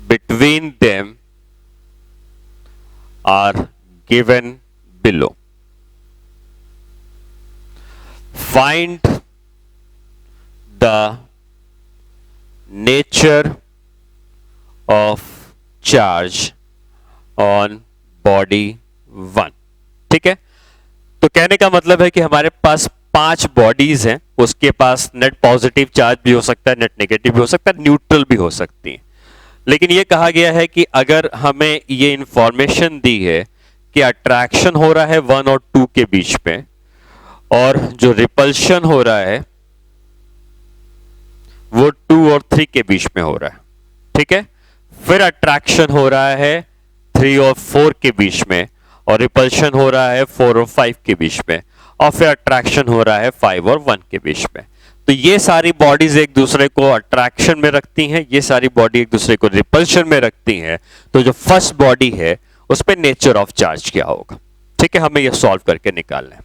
between them are given below. Find the nature of charge on body 1। ठीक है, तो कहने का मतलब है कि हमारे पास 5 बॉडीज हैं, उसके पास नेट पॉजिटिव चार्ज भी हो सकता है, नेट नेगेटिव भी हो सकता है, न्यूट्रल भी हो सकती है। लेकिन यह कहा गया है कि अगर हमें ये इंफॉर्मेशन दी है कि अट्रैक्शन हो रहा है 1 और 2 के बीच में, और जो रिपल्शन हो रहा है वो 2 और 3 के बीच में हो रहा है। ठीक है, फिर अट्रैक्शन हो रहा है 3 और 4 के बीच में, और रिपल्शन हो रहा है 4 और 5 के बीच में, और फिर अट्रैक्शन हो रहा है 5 और 1 के बीच में। तो ये सारी बॉडीज एक दूसरे को अट्रैक्शन में रखती हैं, ये सारी बॉडी एक दूसरे को रिपल्शन में रखती हैं। तो जो फर्स्ट बॉडी है उस पे नेचर ऑफ चार्ज क्या होगा? ठीक है, हमें ये सॉल्व करके निकालना है।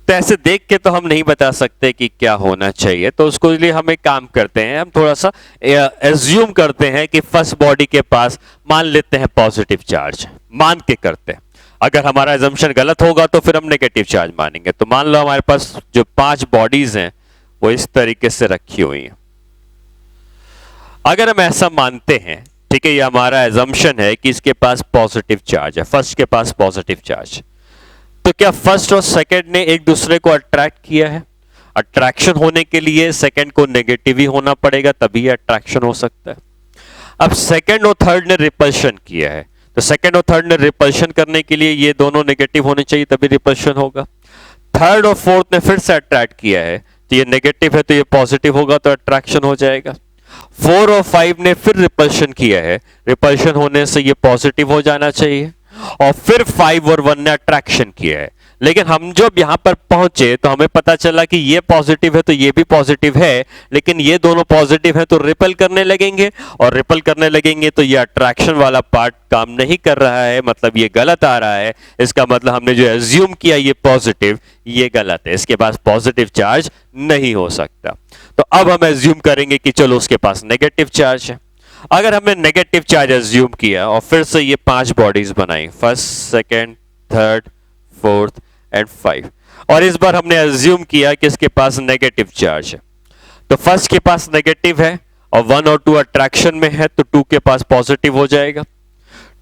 तो ऐसे देख के तो हम नहीं बता सकते कि क्या होना चाहिए, तो उसको लिए हम एक काम करते हैं, हम थोड़ा सा एज्यूम करते हैं कि फर्स्ट बॉडी के पास मान लेते हैं पॉजिटिव चार्ज, मान के करते हैं। अगर हमारा एजम्पशन गलत होगा तो फिर हम नेगेटिव चार्ज मानेंगे। तो मान लो हमारे पास जो 5 बॉडीज हैं वो इस तरीके से रखी हुई हैं। अगर हम ऐसा मानते हैं ठीक है, ये हमारा एजम्पशन है कि इसके पास पॉजिटिव चार्ज है, फर्स्ट के पास पॉजिटिव चार्ज। तो क्या फर्स्ट और सेकंड ने एक दूसरे को अट्रैक्ट किया है? अट्रैक्शन होने के लिए सेकंड को नेगेटिव ही होना पड़ेगा, तभी अट्रैक्शन हो सकता है। अब सेकंड और थर्ड ने रिपल्शन किया है, तो सेकंड और थर्ड ने रिपल्शन करने के लिए ये दोनों नेगेटिव होने चाहिए, तभी रिपल्शन होगा। थर्ड और फोर्थ ने फिर से अट्रैक्ट किया है, तो ये नेगेटिव है तो ये पॉजिटिव होगा, तो अट्रैक्शन हो जाएगा। 4 और 5 ने फिर रिपल्शन किया है, रिपल्शन होने से ये पॉजिटिव हो जाना चाहिए। और फिर 5 और 1 ने अट्रैक्शन किया है, लेकिन हम जब यहां पर पहुंचे तो हमें पता चला कि ये पॉजिटिव है तो ये भी पॉजिटिव है, लेकिन ये दोनों पॉजिटिव है तो रिपल करने लगेंगे, और रिपल करने लगेंगे तो ये अट्रैक्शन वाला पार्ट काम नहीं कर रहा है, मतलब ये गलत आ रहा है। इसका मतलब हमने जो एज्यूम किया ये पॉजिटिव, ये गलत है, इसके पास पॉजिटिव चार्ज नहीं हो सकता। तो अब हम एज्यूम करेंगे कि चलो उसके पास नेगेटिव चार्ज है। अगर हमने नेगेटिव चार्ज एज्यूम किया और फिर से ये 5 बॉडीज बनाई, first, second, third, fourth and 5, और इस बार हमने एज्यूम किया कि इसके पास नेगेटिव चार्ज है। तो फर्स्ट के पास नेगेटिव है और 1 और 2 अट्रैक्शन में है, तो 2 के पास पॉजिटिव हो जाएगा।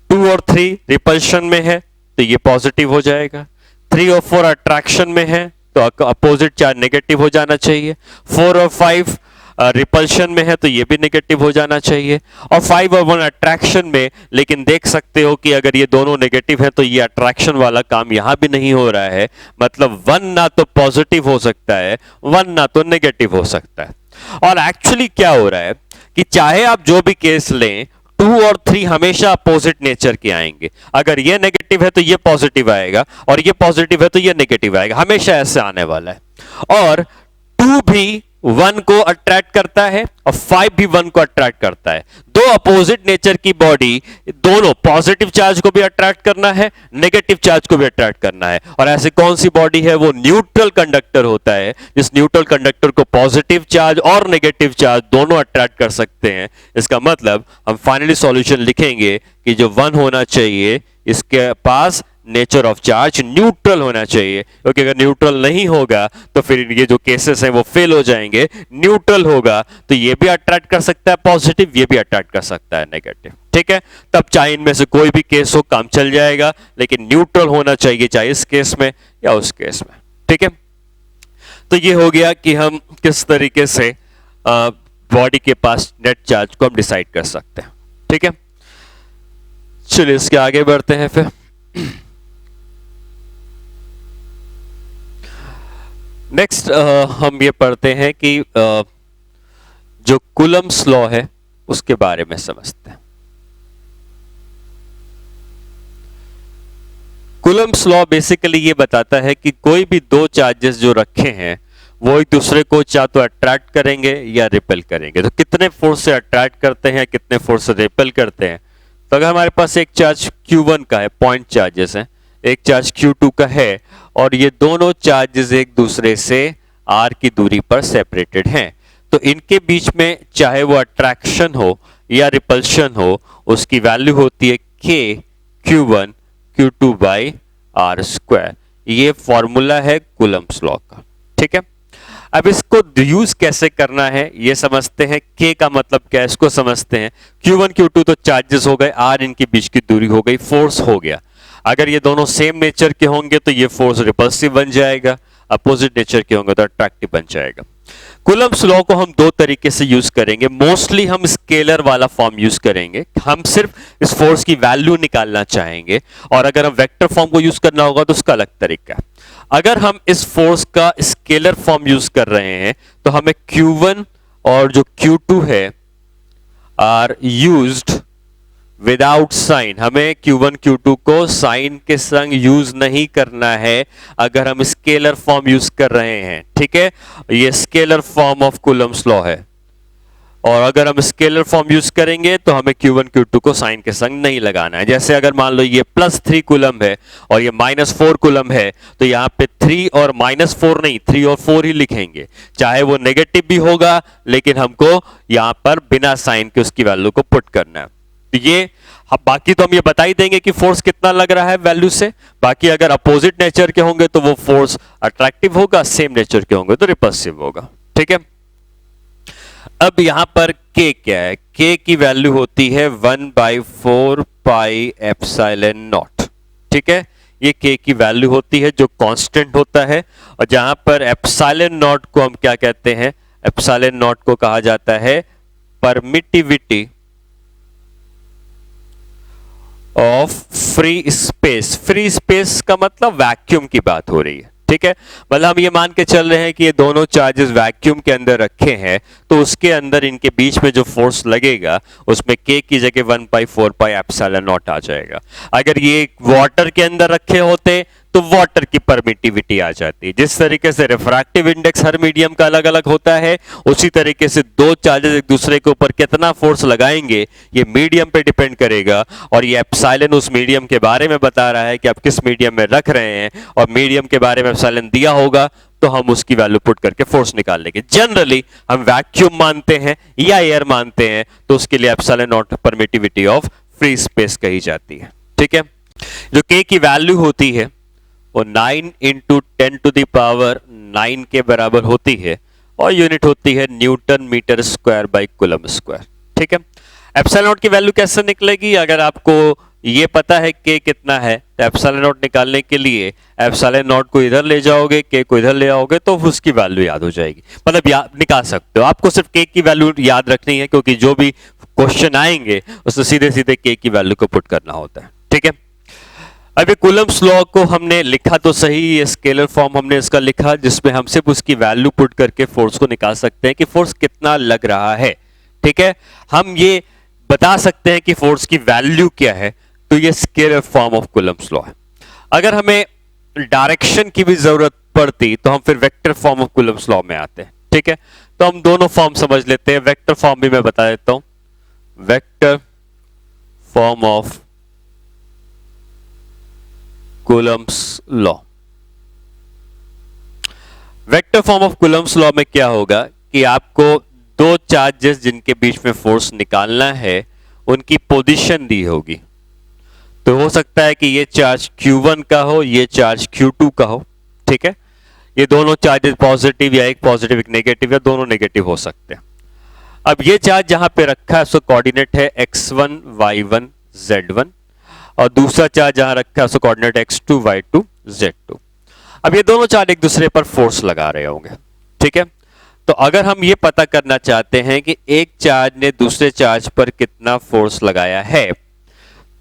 2 और 3 रिपल्शन में है, तो ये पॉजिटिव हो जाएगा। 3 और 4 अट्रैक्शन में है, तो अपोजिट चार्ज नेगेटिव हो जाना चाहिए। 4 और 5 रिपल्शन में है, तो ये भी नेगेटिव हो जाना चाहिए। और 5 और 1 अट्रैक्शन में, लेकिन देख सकते हो कि अगर ये दोनों नेगेटिव है तो ये अट्रैक्शन वाला काम यहां भी नहीं हो रहा है, मतलब 1 ना तो पॉजिटिव हो सकता है, 1 ना तो नेगेटिव हो सकता है। और एक्चुअली क्या हो रहा है कि चाहे आप जो भी केस लें, 2 और 3 हमेशा अपोजिट नेचर के आएंगे। अगर ये नेगेटिव है तो ये पॉजिटिव आएगा, और ये पॉजिटिव है तो ये नेगेटिव आएगा, हमेशा ऐसे आने वाला है। और 2 भी 1 को अट्रैक्ट करता है और 5 भी 1 को अट्रैक्ट करता है। दो अपोजिट नेचर की बॉडी, दोनों पॉजिटिव चार्ज को भी अट्रैक्ट करना है, नेगेटिव चार्ज को भी अट्रैक्ट करना है। और ऐसी कौन सी बॉडी है? वो न्यूट्रल कंडक्टर होता है, जिस न्यूट्रल कंडक्टर को पॉजिटिव चार्ज और नेगेटिव चार्ज दोनों अट्रैक्ट कर सकते हैं। इसका मतलब हम फाइनली सॉल्यूशन लिखेंगे कि जो 1 होना चाहिए, इसके पास नेचर ऑफ चार्ज न्यूट्रल होना चाहिए, क्योंकि अगर न्यूट्रल नहीं होगा तो फिर ये जो केसेस हैं वो फेल हो जाएंगे। न्यूट्रल होगा तो ये भी अट्रैक्ट कर सकता है पॉजिटिव, ये भी अट्रैक्ट कर सकता है नेगेटिव, ठीक है। तब चाहे इनमें से कोई भी केस हो, काम चल जाएगा, लेकिन न्यूट्रल होना चाहिए, चाहे इस केस में या उस केस में, ठीक है। तो ये हो गया कि हम किस तरीके से बॉडी के पास नेट चार्ज को हम डिसाइड कर सकते हैं, ठीक है। चलिए इसके आगे बढ़ते हैं। फिर नेक्स्ट हम ये पढ़ते हैं कि जो कूलम्स लॉ है उसके बारे में समझते हैं। कूलम्स लॉ बेसिकली ये बताता है कि कोई भी दो चार्जेस जो रखे हैं वो एक दूसरे को चाहे तो अट्रैक्ट करेंगे या रिपेल करेंगे। तो कितने फोर्स से अट्रैक्ट करते हैं, कितने फोर्स से रिपेल करते हैं। तो अगर हमारे पास एक चार्ज Q1 का है, पॉइंट चार्जेस हैं, एक चार्ज Q2 का है, और ये दोनों चार्जेस एक दूसरे से r की दूरी पर सेपरेटेड हैं, तो इनके बीच में चाहे वो अट्रैक्शन हो या रिपल्शन हो, उसकी वैल्यू होती है K Q1 Q2 by R square. ये फॉर्मूला है कूलम्स लॉ का, ठीक है। अब इसको यूज कैसे करना है ये समझते हैं। K का मतलब क्या है इसको समझते हैं। Q1 Q2 तो चार्जेस हो गए, R इनके बीच की दूरी हो गई, फोर्स हो गया। अगर ये दोनों सेम नेचर के होंगे तो ये फोर्स रिपल्सिव बन जाएगा, अपोजिट नेचर के होंगे तो अट्रैक्टिव बन जाएगा। कूलम्स लॉ को हम दो तरीके से यूज करेंगे। मोस्टली हम स्केलर वाला फॉर्म यूज करेंगे, हम सिर्फ इस फोर्स की वैल्यू निकालना चाहेंगे, और अगर हम वेक्टर फॉर्म को यूज करना होगा तो उसका अलग तरीका है। अगर हम इस फोर्स का स्केलर फॉर्म यूज कर रहे हैं तो हमें Q1 और जो Q2 है आर यूज्ड विदाउट साइन। हमें Q1 Q2 को साइन के संग यूज नहीं करना है अगर हम स्केलर फॉर्म यूज कर रहे हैं, ठीक है। ये scalar form of Coulomb's law है, और अगर हम स्केलर फॉर्म यूज करेंगे तो हमें Q1 Q2 को साइन के संग नहीं लगाना है। जैसे अगर मान लो ये +3 कूलम है और ये -4 कूलम है, तो यहाँ पे 3 और -4 नहीं, 3 और 4 ही लिखेंगे, चाहे वो नेगेटिव भी होगा, लेकिन हमको यहाँ पर बिना साइन के उसकी वैल्यू को पुट करना है। तो ये बाकी तो हम ये बता ही देंगे कि फोर्स कितना लग रहा है वैल्यू से। बाकी अगर अपोजिट नेचर के होंगे तो वो फोर्स अट्रैक्टिव होगा, सेम नेचर के होंगे तो रिपल्सिव होगा, ठीक है। अब यहां पर k क्या है? k की वैल्यू होती है 1/4 पाई एप्सिलॉन नॉट। ठीक है, ये k की वैल्यू होती है जो कांस्टेंट होता है, और जहां पर एप्सिलॉन नॉट को हम क्या कहते हैं? एप्सिलॉन नॉट को कहा जाता है permittivity of free space. Free space का मतलब वैक्यूम की बात हो रही है। ठीक है, मतलब हम ये मान के चल रहे हैं कि ये दोनों चार्जेस वैक्यूम के अंदर रखे हैं, तो उसके अंदर इनके बीच में जो फोर्स लगेगा उसमें k की जगह 1/4 पाई एप्सिलॉन नॉट आ जाएगा। अगर ये वाटर के अंदर रखे होते तो वाटर की परमिटिविटी आ जाती है। जिस तरीके से रिफ्रैक्टिव इंडेक्स हर मीडियम का अलग अलग होता है, उसी तरीके से दो चार्जेस एक दूसरे के ऊपर कितना फोर्स लगाएंगे ये मीडियम पे डिपेंड करेगा, और ये एप्सिलॉन उस मीडियम के बारे में बता रहा है कि आप किस मीडियम में रख रहे हैं, और मीडियम के बारे में एप्सिलॉन दिया होगा तो हम उसकी वैल्यू पुट करके फोर्स निकाल लेंगे। जनरली हम वैक्यूम मानते हैं या एयर मानते हैं तो उसके लिए epsilon not permittivity of free space कही जाती है। ठीक है, जो k की वैल्यू होती है वो 9 × 10⁻⁹ के बराबर होती है, और यूनिट होती है newton metre square by coulomb square. ठीक है, एप्सिलॉन नॉट की वैल्यू कैसे निकलेगी? अगर आपको ये पता है k कितना है तो एप्सिलॉन नॉट निकालने के लिए एप्सिलॉन नॉट को इधर ले जाओगे, k को इधर ले आओगे तो उसकी वैल्यू याद हो जाएगी, मतलब निकाल सकते हो। आपको सिर्फ k की वैल्यू याद रखनी है, क्योंकि जो भी क्वेश्चन आएंगे उसमें सीधे सीधे k की वैल्यू को पुट करना होता है। ठीक है, अभी कूलम्स लॉ को हमने लिखा तो सही, ये स्केलर फॉर्म हमने इसका लिखा जिसमें हम सिर्फ उसकी वैल्यू पुट करके फोर्स को निकाल सकते हैं कि फोर्स कितना लग रहा है। ठीक है, हम ये बता सकते हैं कि फोर्स की वैल्यू क्या है, तो ये scalar form of Coulomb's law है। अगर हमें डायरेक्शन की भी जरूरत पड़ती तो हम फिर vector form of Coulomb's law में आते हैं। ठीक है, तो हम दोनों फॉर्म समझ लेते हैं। वेक्टर फॉर्म भी मैं बता देता हूं, vector form of Coulomb's law. Vector form of Coulomb's law में क्या होगा कि आपको दो चार्जेस जिनके बीच में फोर्स निकालना है उनकी पोजीशन दी होगी। तो हो सकता है कि ये चार्ज Q1 का हो, ये चार्ज Q2 का हो। ठीक है, ये दोनों चार्जेस पॉजिटिव, या एक पॉजिटिव एक नेगेटिव, या दोनों नेगेटिव हो सकते हैं। अब ये चार्ज जहां पे रखा है उसका कोऑर्डिनेट है x1 y1 z1, और दूसरा चार्ज जहां रखा है उसका कोऑर्डिनेट x2 y2 z2। अब ये दोनों चार्ज एक दूसरे पर फोर्स लगा रहे होंगे। ठीक है, तो अगर हम ये पता करना चाहते हैं कि एक चार्ज ने दूसरे चार्ज पर कितना फोर्स लगाया है,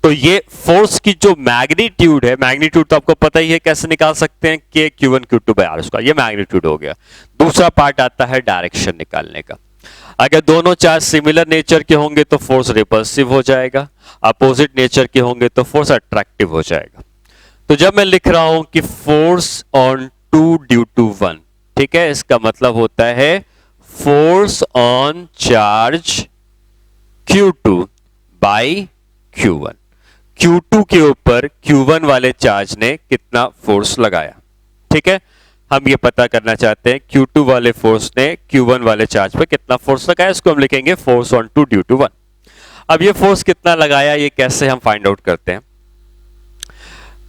तो ये फोर्स की जो मैग्नीट्यूड है, मैग्नीट्यूड तो आपको पता ही है, कैसे निकाल सकते हैं कि Q1 Q2 by R square, ये मैग्नीट्यूड हो गया। दूसरा पार्ट आता है डायरेक्शन निकालने का। अगर दोनों चार्ज सिमिलर नेचर के होंगे तो फोर्स रिपल्सिव हो जाएगा, अपोजिट नेचर के होंगे तो फोर्स अट्रैक्टिव हो जाएगा। तो जब मैं लिख रहा हूं कि फोर्स ऑन 2 ड्यू टू 1, ठीक है, इसका मतलब होता है force on charge Q2 by Q1। Q2 के ऊपर Q1 वाले चार्ज ने कितना फोर्स लगाया। ठीक है, हम ये पता करना चाहते हैं Q2 वाले फोर्स ने Q1 वाले चार्ज पे कितना फोर्स लगाया, इसको हम लिखेंगे फोर्स ऑन 2 ड्यू टू 1। अब ये फोर्स कितना लगाया ये कैसे हम फाइंड आउट करते हैं?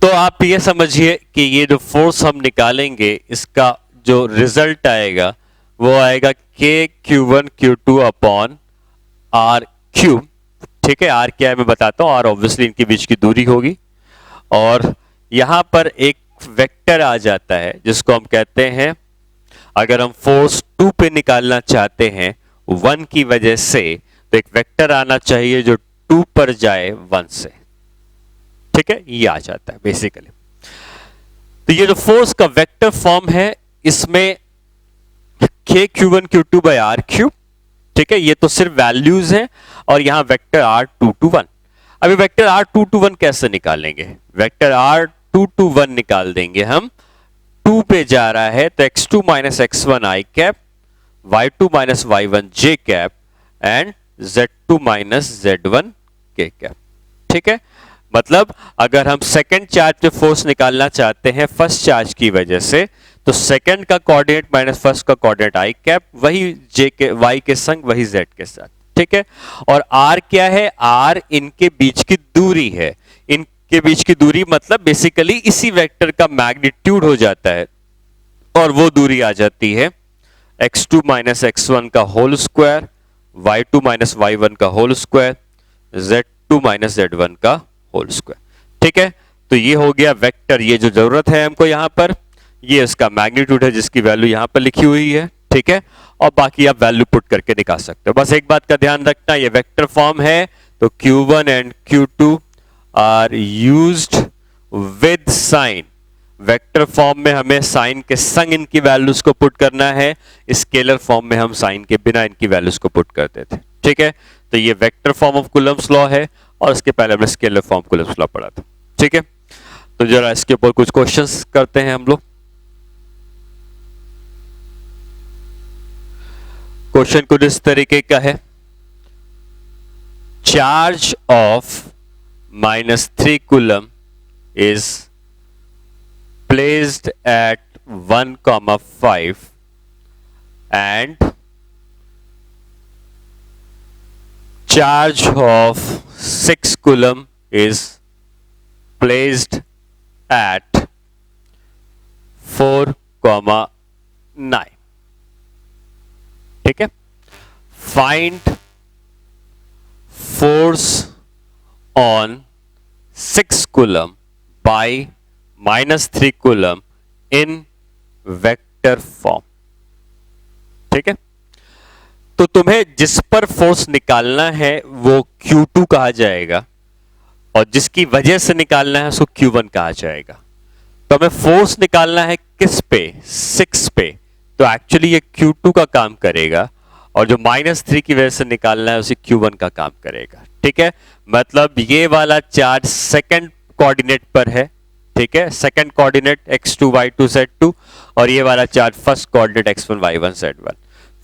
तो आप ये समझिए कि ये जो फोर्स हम निकालेंगे इसका जो रिजल्ट आएगा वो आएगा k Q1 Q2 upon R cube. ठीक है, R क्या है मैं बताता हूं। R ऑब्वियसली इनके बीच की दूरी होगी, और यहां पर एक वेक्टर आ जाता है जिसको हम कहते हैं, अगर हम फोर्स 2 पे निकालना चाहते हैं 1 की वजह से, तो एक वेक्टर आना चाहिए जो 2 पर जाए 1 से। ठीक है, ये आ जाता है बेसिकली। तो ये जो फोर्स का वेक्टर फॉर्म है इसमें k Q1 Q2 by R cube. ठीक है, ये तो सिर्फ वैल्यूज हैं, और यहां वेक्टर R2 to 1। अभी वेक्टर R2 to 1 कैसे निकालेंगे? वेक्टर R2 to 1 निकाल देंगे हम। 2 पे जा रहा है तो x2 minus x1 i cap, y2 minus y1 j cap, and z2 minus z1 k cap. ठीक है, मतलब अगर हम सेकंड चार्ज पे फोर्स निकालना चाहते हैं फर्स्ट चार्ज की वजह से, तो सेकंड का कोऑर्डिनेट माइनस फर्स्ट का कोऑर्डिनेट आई कैप, वही जे के वाई के संग वही जेड के साथ। ठीक है, और आर क्या है? आर इनके बीच की दूरी है। इनके बीच की दूरी मतलब बेसिकली इसी वेक्टर का मैग्नीट्यूड हो जाता है, और वो दूरी आ जाती है x2 माइनस x1 का whole square y2 minus y1 का whole square, z2 minus z1 का होल स्क्वायर। ठीक है, तो ये हो गया वेक्टर, ये जो जरूरत है हमको यहां पर, ये इसका मैग्नीट्यूड है जिसकी वैल्यू यहां पर लिखी हुई है। ठीक है, और बाकी आप वैल्यू पुट करके निकाल सकते हो। बस एक बात का ध्यान रखना, ये वेक्टर फॉर्म है तो Q1 and Q2 are used with sign. Vector form में हमें साइन के संग इनकी वैल्यूज को पुट करना है, स्केलर फॉर्म में हम साइन के बिना इनकी वैल्यूज को पुट करते थे। ठीक है, तो ये vector form of Coulomb's law है और इसके पहले हमने स्केलर फॉर्म कूलम्स लॉ पढ़ा था। ठीक है, तो जरा इसके ऊपर कुछ क्वेश्चंस करते हैं हम लोग। क्वेश्चन कुछ इस तरीके का है, charge of -3 coulomb is placed at 1,5 and charge of 6 coulomb is placed at 4,9। ठीक है, find force on 6 coulomb by -3 coulomb in vector form. ठीक है, तो तुम्हें जिस पर फोर्स निकालना है वो Q2 कहा जाएगा और जिसकी वजह से निकालना है उसको Q1 कहा जाएगा। तो हमें फोर्स निकालना है किस पे, 6 पे, तो एक्चुअली ये Q2 का काम करेगा और जो -3 की वजह से निकालना है उसे Q1 का काम करेगा। ठीक है, मतलब ये वाला चार्ज सेकंड कोऑर्डिनेट पर है। ठीक है, second coordinate x2 y2 z2 और ये वाला charge first coordinate x1 y1 z1।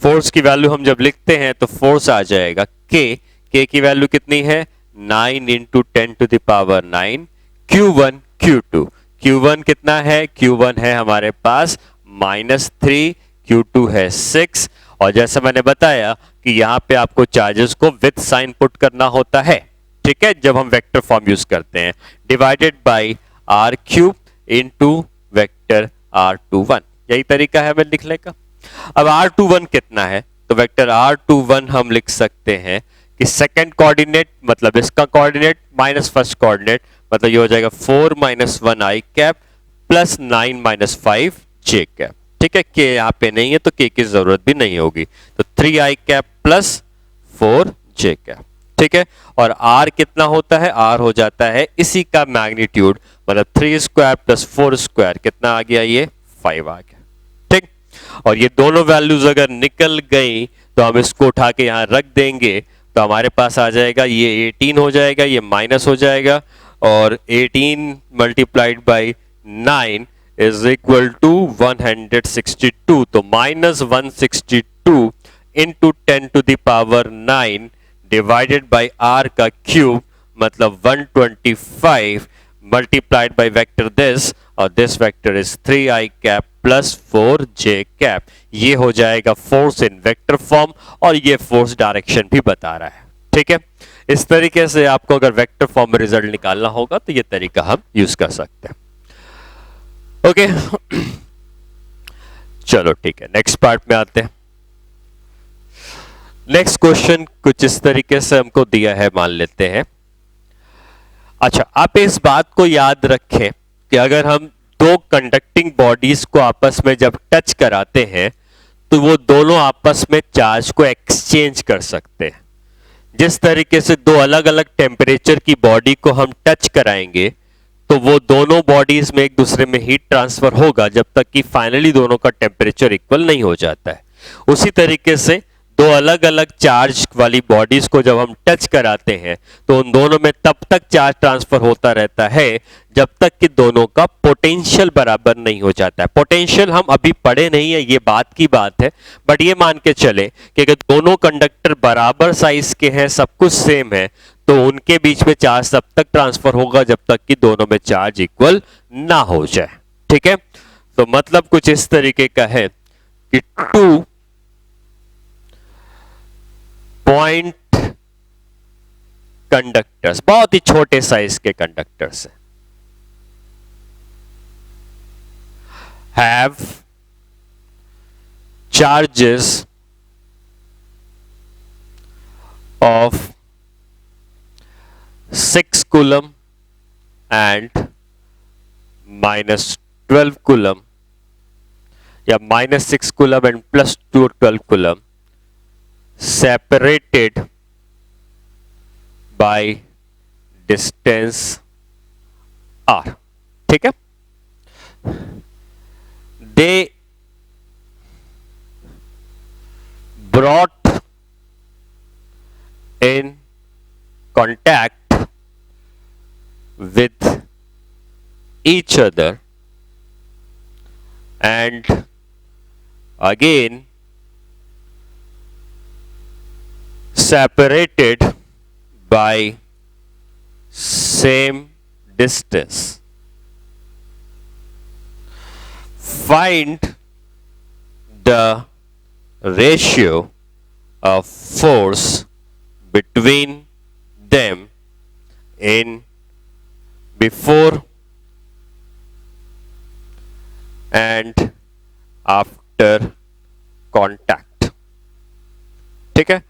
Force की वैल्यू हम जब लिखते हैं तो फोर्स आ जाएगा k की वैल्यू कितनी है 9 into 10 to the power 9 q1 q2। q1 कितना है, q1 है हमारे पास -3, q2 है 6 और जैसा मैंने बताया कि यहाँ पे आपको चार्जेस को विद साइन पुट करना होता है। ठीक है, जब हम वेक्टर फॉर्म यूज करते हैं, divided by R cube into vector R21, यही तरीका है हमें लिखने का। अब R21 कितना है, तो वेक्टर R21 हम लिख सकते हैं कि सेकंड कोऑर्डिनेट मतलब इसका कोऑर्डिनेट माइनस फर्स्ट कोऑर्डिनेट, मतलब ये हो जाएगा 4 - 1 i cap plus 9 - 5 j cap. ठीक है, के यहाँ पे नहीं है तो के की जरूरत भी नहीं होगी, तो 3 i cap plus 4 j cap. ठीक है, और r कितना होता है, r हो जाता है इसी का मैग्नीट्यूड, मतलब 3 स्क्वायर प्लस 4 स्क्वायर कितना आ गया, ये 5 आ गया। ठीक, और ये दोनों वैल्यूज अगर निकल गई तो हम इसको उठा के यहां रख देंगे तो हमारे पास आ जाएगा ये 18 हो जाएगा, ये माइनस हो जाएगा और 18 multiplied by 9 is equal to 162। तो -162 into 10 to the power 9 divided by r का क्यूब, मतलब 125 मल्टीप्लाइड बाई वेक्टर दिस, और this vector is 3i cap plus 4j cap. ये हो जाएगा फोर्स इन वेक्टर फॉर्म और ये फोर्स डायरेक्शन भी बता रहा है। ठीक है, इस तरीके से आपको अगर वेक्टर फॉर्म में रिजल्ट निकालना होगा तो ये तरीका हम यूज कर सकते हैं। ओके, चलो ठीक है, नेक्स्ट पार्ट में आते हैं। नेक्स्ट क्वेश्चन कुछ इस तरीके से हमको दिया है, मान लेते हैं। अच्छा, आप इस बात को याद रखें कि अगर हम दो कंडक्टिंग बॉडीज को आपस में जब टच कराते हैं तो वो दोनों आपस में चार्ज को एक्सचेंज कर सकते हैं। जिस तरीके से दो अलग अलग टेम्परेचर की बॉडी को हम टच कराएंगे तो वो दोनों बॉडीज में एक दूसरे में हीट ट्रांसफर होगा जब तक कि फाइनली दोनों का टेम्परेचर इक्वल नहीं हो जाता है। उसी तरीके से दो अलग अलग चार्ज वाली बॉडीज को जब हम टच कराते हैं तो उन दोनों में तब तक चार्ज ट्रांसफर होता रहता है जब तक कि दोनों का पोटेंशियल बराबर नहीं हो जाता है। पोटेंशियल हम अभी पढ़े नहीं है, ये बात की बात है, बट ये मान के चले कि अगर दोनों कंडक्टर बराबर साइज के हैं, सब कुछ सेम है, तो उनके बीच में चार्ज तब तक ट्रांसफर होगा जब तक कि दोनों में चार्ज इक्वल ना हो जाए। ठीक है, तो मतलब कुछ इस तरीके का है कि टू पॉइंट कंडक्टर्स, बहुत ही छोटे साइज के कंडक्टर्स हैं, have charges of 6 coulomb and minus 12 coulomb या minus 6 coulomb and plus 12 coulomb separated by distance r. ठीक है, they brought in contact with each other and again separated by same distance. Find the ratio of force between them in before and after contact. ठीक है,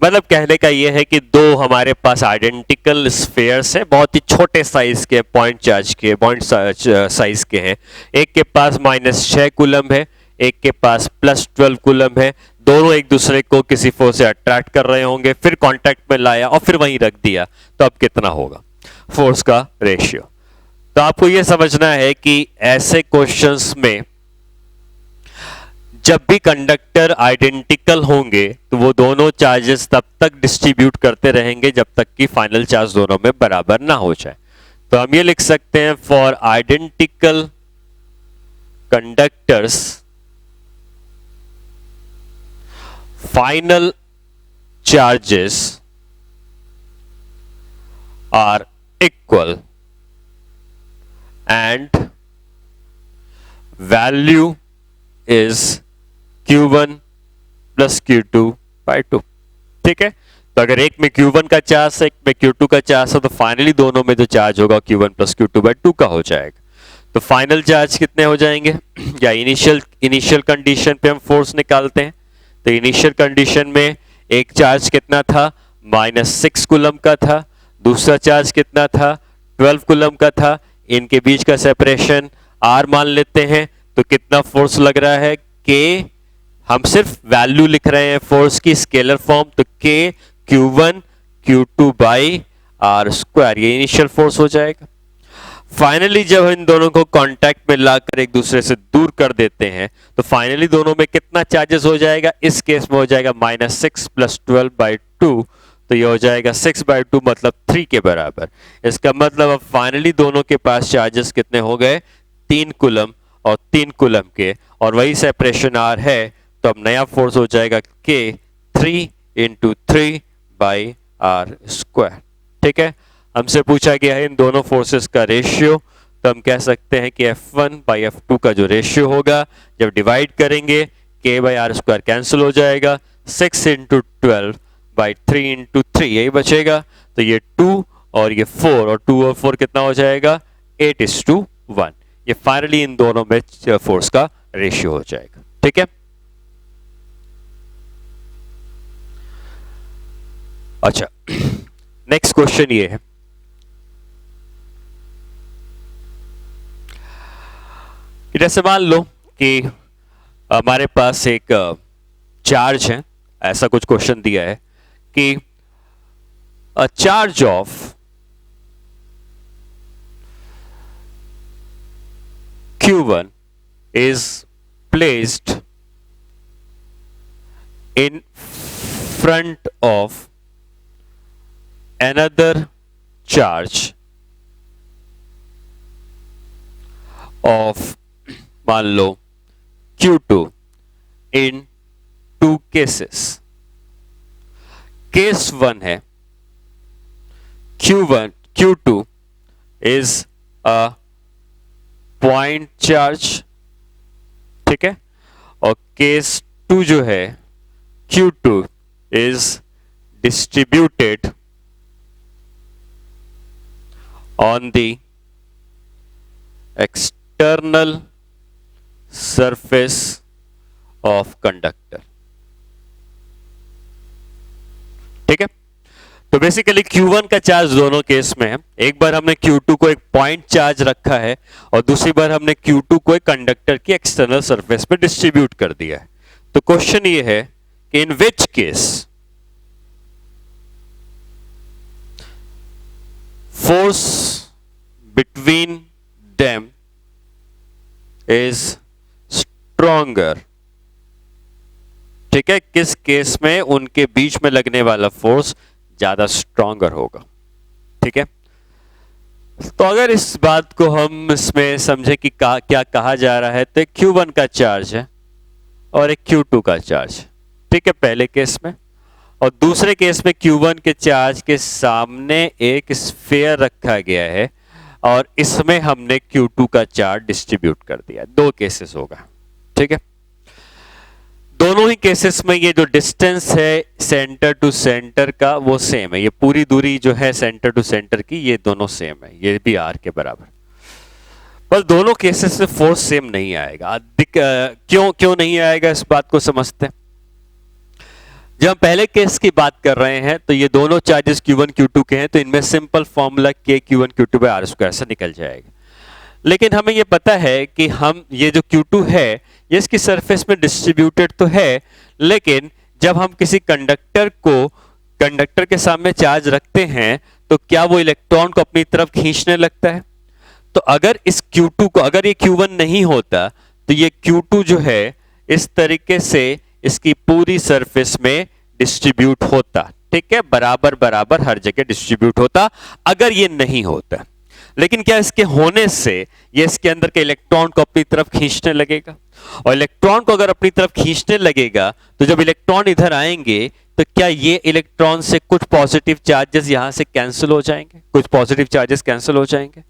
मतलब कहने का यह है कि दो हमारे पास आइडेंटिकल स्फेयर्स हैं, बहुत ही छोटे साइज के पॉइंट चार्ज के पॉइंट साइज के हैं। एक के पास -6 कूलम है, एक के पास +12 कूलम है। दोनों एक दूसरे को किसी फोर्स से अट्रैक्ट कर रहे होंगे, फिर कांटेक्ट में लाया और फिर वहीं रख दिया, तो अब कितना होगा फोर्स का रेशियो। तो आपको यह समझना है कि ऐसे क्वेश्चंस में जब भी कंडक्टर आइडेंटिकल होंगे तो वो दोनों चार्जेस तब तक डिस्ट्रीब्यूट करते रहेंगे जब तक कि फाइनल चार्ज दोनों में बराबर ना हो जाए। तो हम ये लिख सकते हैं, for identical conductors final charges are equal and value is Q1 plus Q2 by 2। ठीक है, तो अगर एक में Q1 का चार्ज है, एक में Q2 का चार्ज है, तो फाइनली दोनों में जो चार्ज होगा Q1 प्लस Q2 बाई 2 का हो जाएगा। तो फाइनल चार्ज कितने हो जाएंगे, या इनिशियल कंडीशन पे हम फोर्स निकालते हैं। तो इनिशियल कंडीशन में एक चार्ज कितना था, -6 कूलम का था, दूसरा चार्ज कितना था, 12 कूलम का था। इनके बीच का सेपरेशन R मान लेते हैं, तो कितना फोर्स लग रहा है, K। हम सिर्फ वैल्यू लिख रहे हैं फोर्स की स्केलर फॉर्म, तो K Q1 Q2 by R square, ये इनिशियल फोर्स हो जाएगा। फाइनली जब इन दोनों को कांटेक्ट में लाकर एक दूसरे से दूर कर देते हैं, तो फाइनली दोनों में कितना चार्जेस हो जाएगा, इस केस में हो जाएगा -6 प्लस 12 बाई 2, तो ये हो जाएगा 6 बाई 2 मतलब 3 के बराबर। इसका मतलब अब फाइनली दोनों के पास चार्जेस कितने हो गए, 3 कूलम और 3 कूलम के, और वही सेपरेशन R है, तो अब नया फोर्स हो जाएगा K 3 × 3 बाई R स्क्वायर। ठीक है, हमसे पूछा गया है इन दोनों फोर्सेस का रेशियो, तो हम कह सकते हैं कि F1 बाई F2 का जो रेशियो होगा, जब डिवाइड करेंगे K by R square cancel हो जाएगा, 6 × 12 बाई 3 × 3 यही बचेगा। तो ये 2 और ये 4, और 2 और 4 कितना हो जाएगा, 8:1। ये फाइनली इन दोनों में फोर्स का रेशियो हो जाएगा। ठीक है, अच्छा नेक्स्ट क्वेश्चन ये है, जैसे मान लो कि हमारे पास एक चार्ज है, ऐसा कुछ क्वेश्चन दिया है कि a charge of Q1 is placed in front of another charge of मान लो Q2 in 2 cases। केस 1 है Q2 is a point charge, ठीक है, और केस 2 जो है Q2 is distributed on the external surface of conductor. ठीक है, तो बेसिकली Q1 का चार्ज दोनों केस में है। एक बार हमने Q2 को एक पॉइंट चार्ज रखा है और दूसरी बार हमने Q2 को एक कंडक्टर की एक्सटर्नल सरफेस पे डिस्ट्रीब्यूट कर दिया है। तो क्वेश्चन ये है कि in which case force between them is stronger. ठीक है, किस केस में उनके बीच में लगने वाला फोर्स ज्यादा स्ट्रॉन्गर होगा। ठीक है, तो अगर इस बात को हम इसमें समझे कि क्या कहा जा रहा है, तो एक Q1 का चार्ज है और एक Q2 का चार्ज। ठीक है, पहले केस में, और दूसरे केस में Q1 के चार्ज के सामने एक स्फीयर रखा गया है और इसमें हमने Q2 का चार्ज डिस्ट्रीब्यूट कर दिया। दो केसेस होगा। ठीक है, दोनों ही केसेस में ये जो डिस्टेंस है सेंटर टू सेंटर का वो सेम है। ये पूरी दूरी जो है सेंटर टू सेंटर की, ये दोनों सेम है, ये भी r के बराबर। बस दोनों केसेस में फोर्स सेम नहीं आएगा। क्यों नहीं आएगा, इस बात को समझते हैं। जब हम पहले केस की बात कर रहे हैं तो ये दोनों चार्जेस Q1 Q2 के हैं, तो इनमें simple formula K Q1 Q2 bye r² से निकल जाएगा। लेकिन हमें ये पता है कि हम ये जो Q2 है ये इसकी सरफेस में डिस्ट्रीब्यूटेड तो है, लेकिन जब हम किसी कंडक्टर के सामने चार्ज रखते हैं तो क्या वो इलेक्ट्रॉन को अपनी तरफ खींचने लगता है। तो अगर इस Q2 को, अगर ये Q1 नहीं होता तो ये Q2 जो है इस तरीके से इसकी पूरी सरफेस में डिस्ट्रीब्यूट होता। ठीक है, बराबर बराबर हर जगह डिस्ट्रीब्यूट होता अगर ये नहीं होता। लेकिन क्या इसके होने से ये इसके अंदर के इलेक्ट्रॉन को अपनी तरफ खींचने लगेगा, और इलेक्ट्रॉन को अगर अपनी तरफ खींचने लगेगा तो जब इलेक्ट्रॉन इधर आएंगे तो क्या ये इलेक्ट्रॉन से कुछ पॉजिटिव चार्जेस यहां से कैंसिल हो जाएंगे, कुछ पॉजिटिव चार्जेस कैंसिल हो जाएंगे,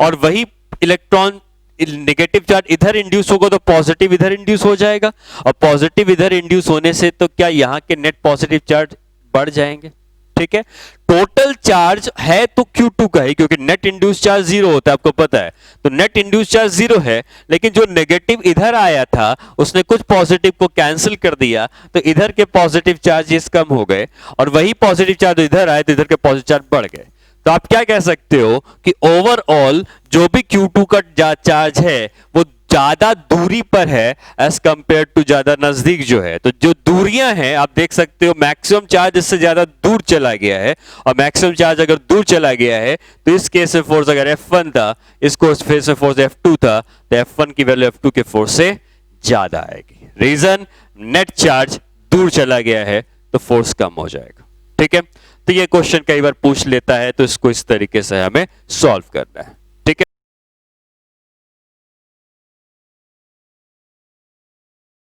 और वही इलेक्ट्रॉन नेगेटिव चार्ज इधर इंड्यूस होगा तो पॉजिटिव इधर इंड्यूस हो जाएगा, और पॉजिटिव इधर इंड्यूस होने से तो क्या यहां के नेट पॉजिटिव चार्ज बढ़ जाएंगे। ठीक है, टोटल चार्ज है तो Q2 का ही, क्योंकि नेट इंड्यूस चार्ज जीरो होता है, आपको पता है। तो नेट इंड्यूस चार्ज जीरो है, लेकिन जो नेगेटिव इधर आया था उसने कुछ पॉजिटिव को कैंसिल कर दिया, तो इधर के पॉजिटिव चार्जेस कम हो गए, और वही पॉजिटिव चार्ज इधर आए तो इधर के पॉजिटिव चार्ज बढ़ गए। तो आप क्या कह सकते हो कि ओवरऑल जो भी Q2 का चार्ज है वो ज्यादा दूरी पर है एज कंपेयर टू ज्यादा नजदीक जो है। तो जो दूरियां हैं आप देख सकते हो, मैक्सिमम चार्ज इससे ज्यादा दूर चला गया है, और मैक्सिमम चार्ज अगर दूर चला गया है तो इस केस में फोर्स अगर F1 था, इसको फेस में फोर्स F2 था, तो F1 की वैल्यू F2 के फोर्स से ज्यादा आएगी। रीजन, नेट चार्ज दूर चला गया है तो फोर्स कम हो जाएगा। ठीक है, तो ये क्वेश्चन कई बार पूछ लेता है, तो इसको इस तरीके से हमें सॉल्व करना है।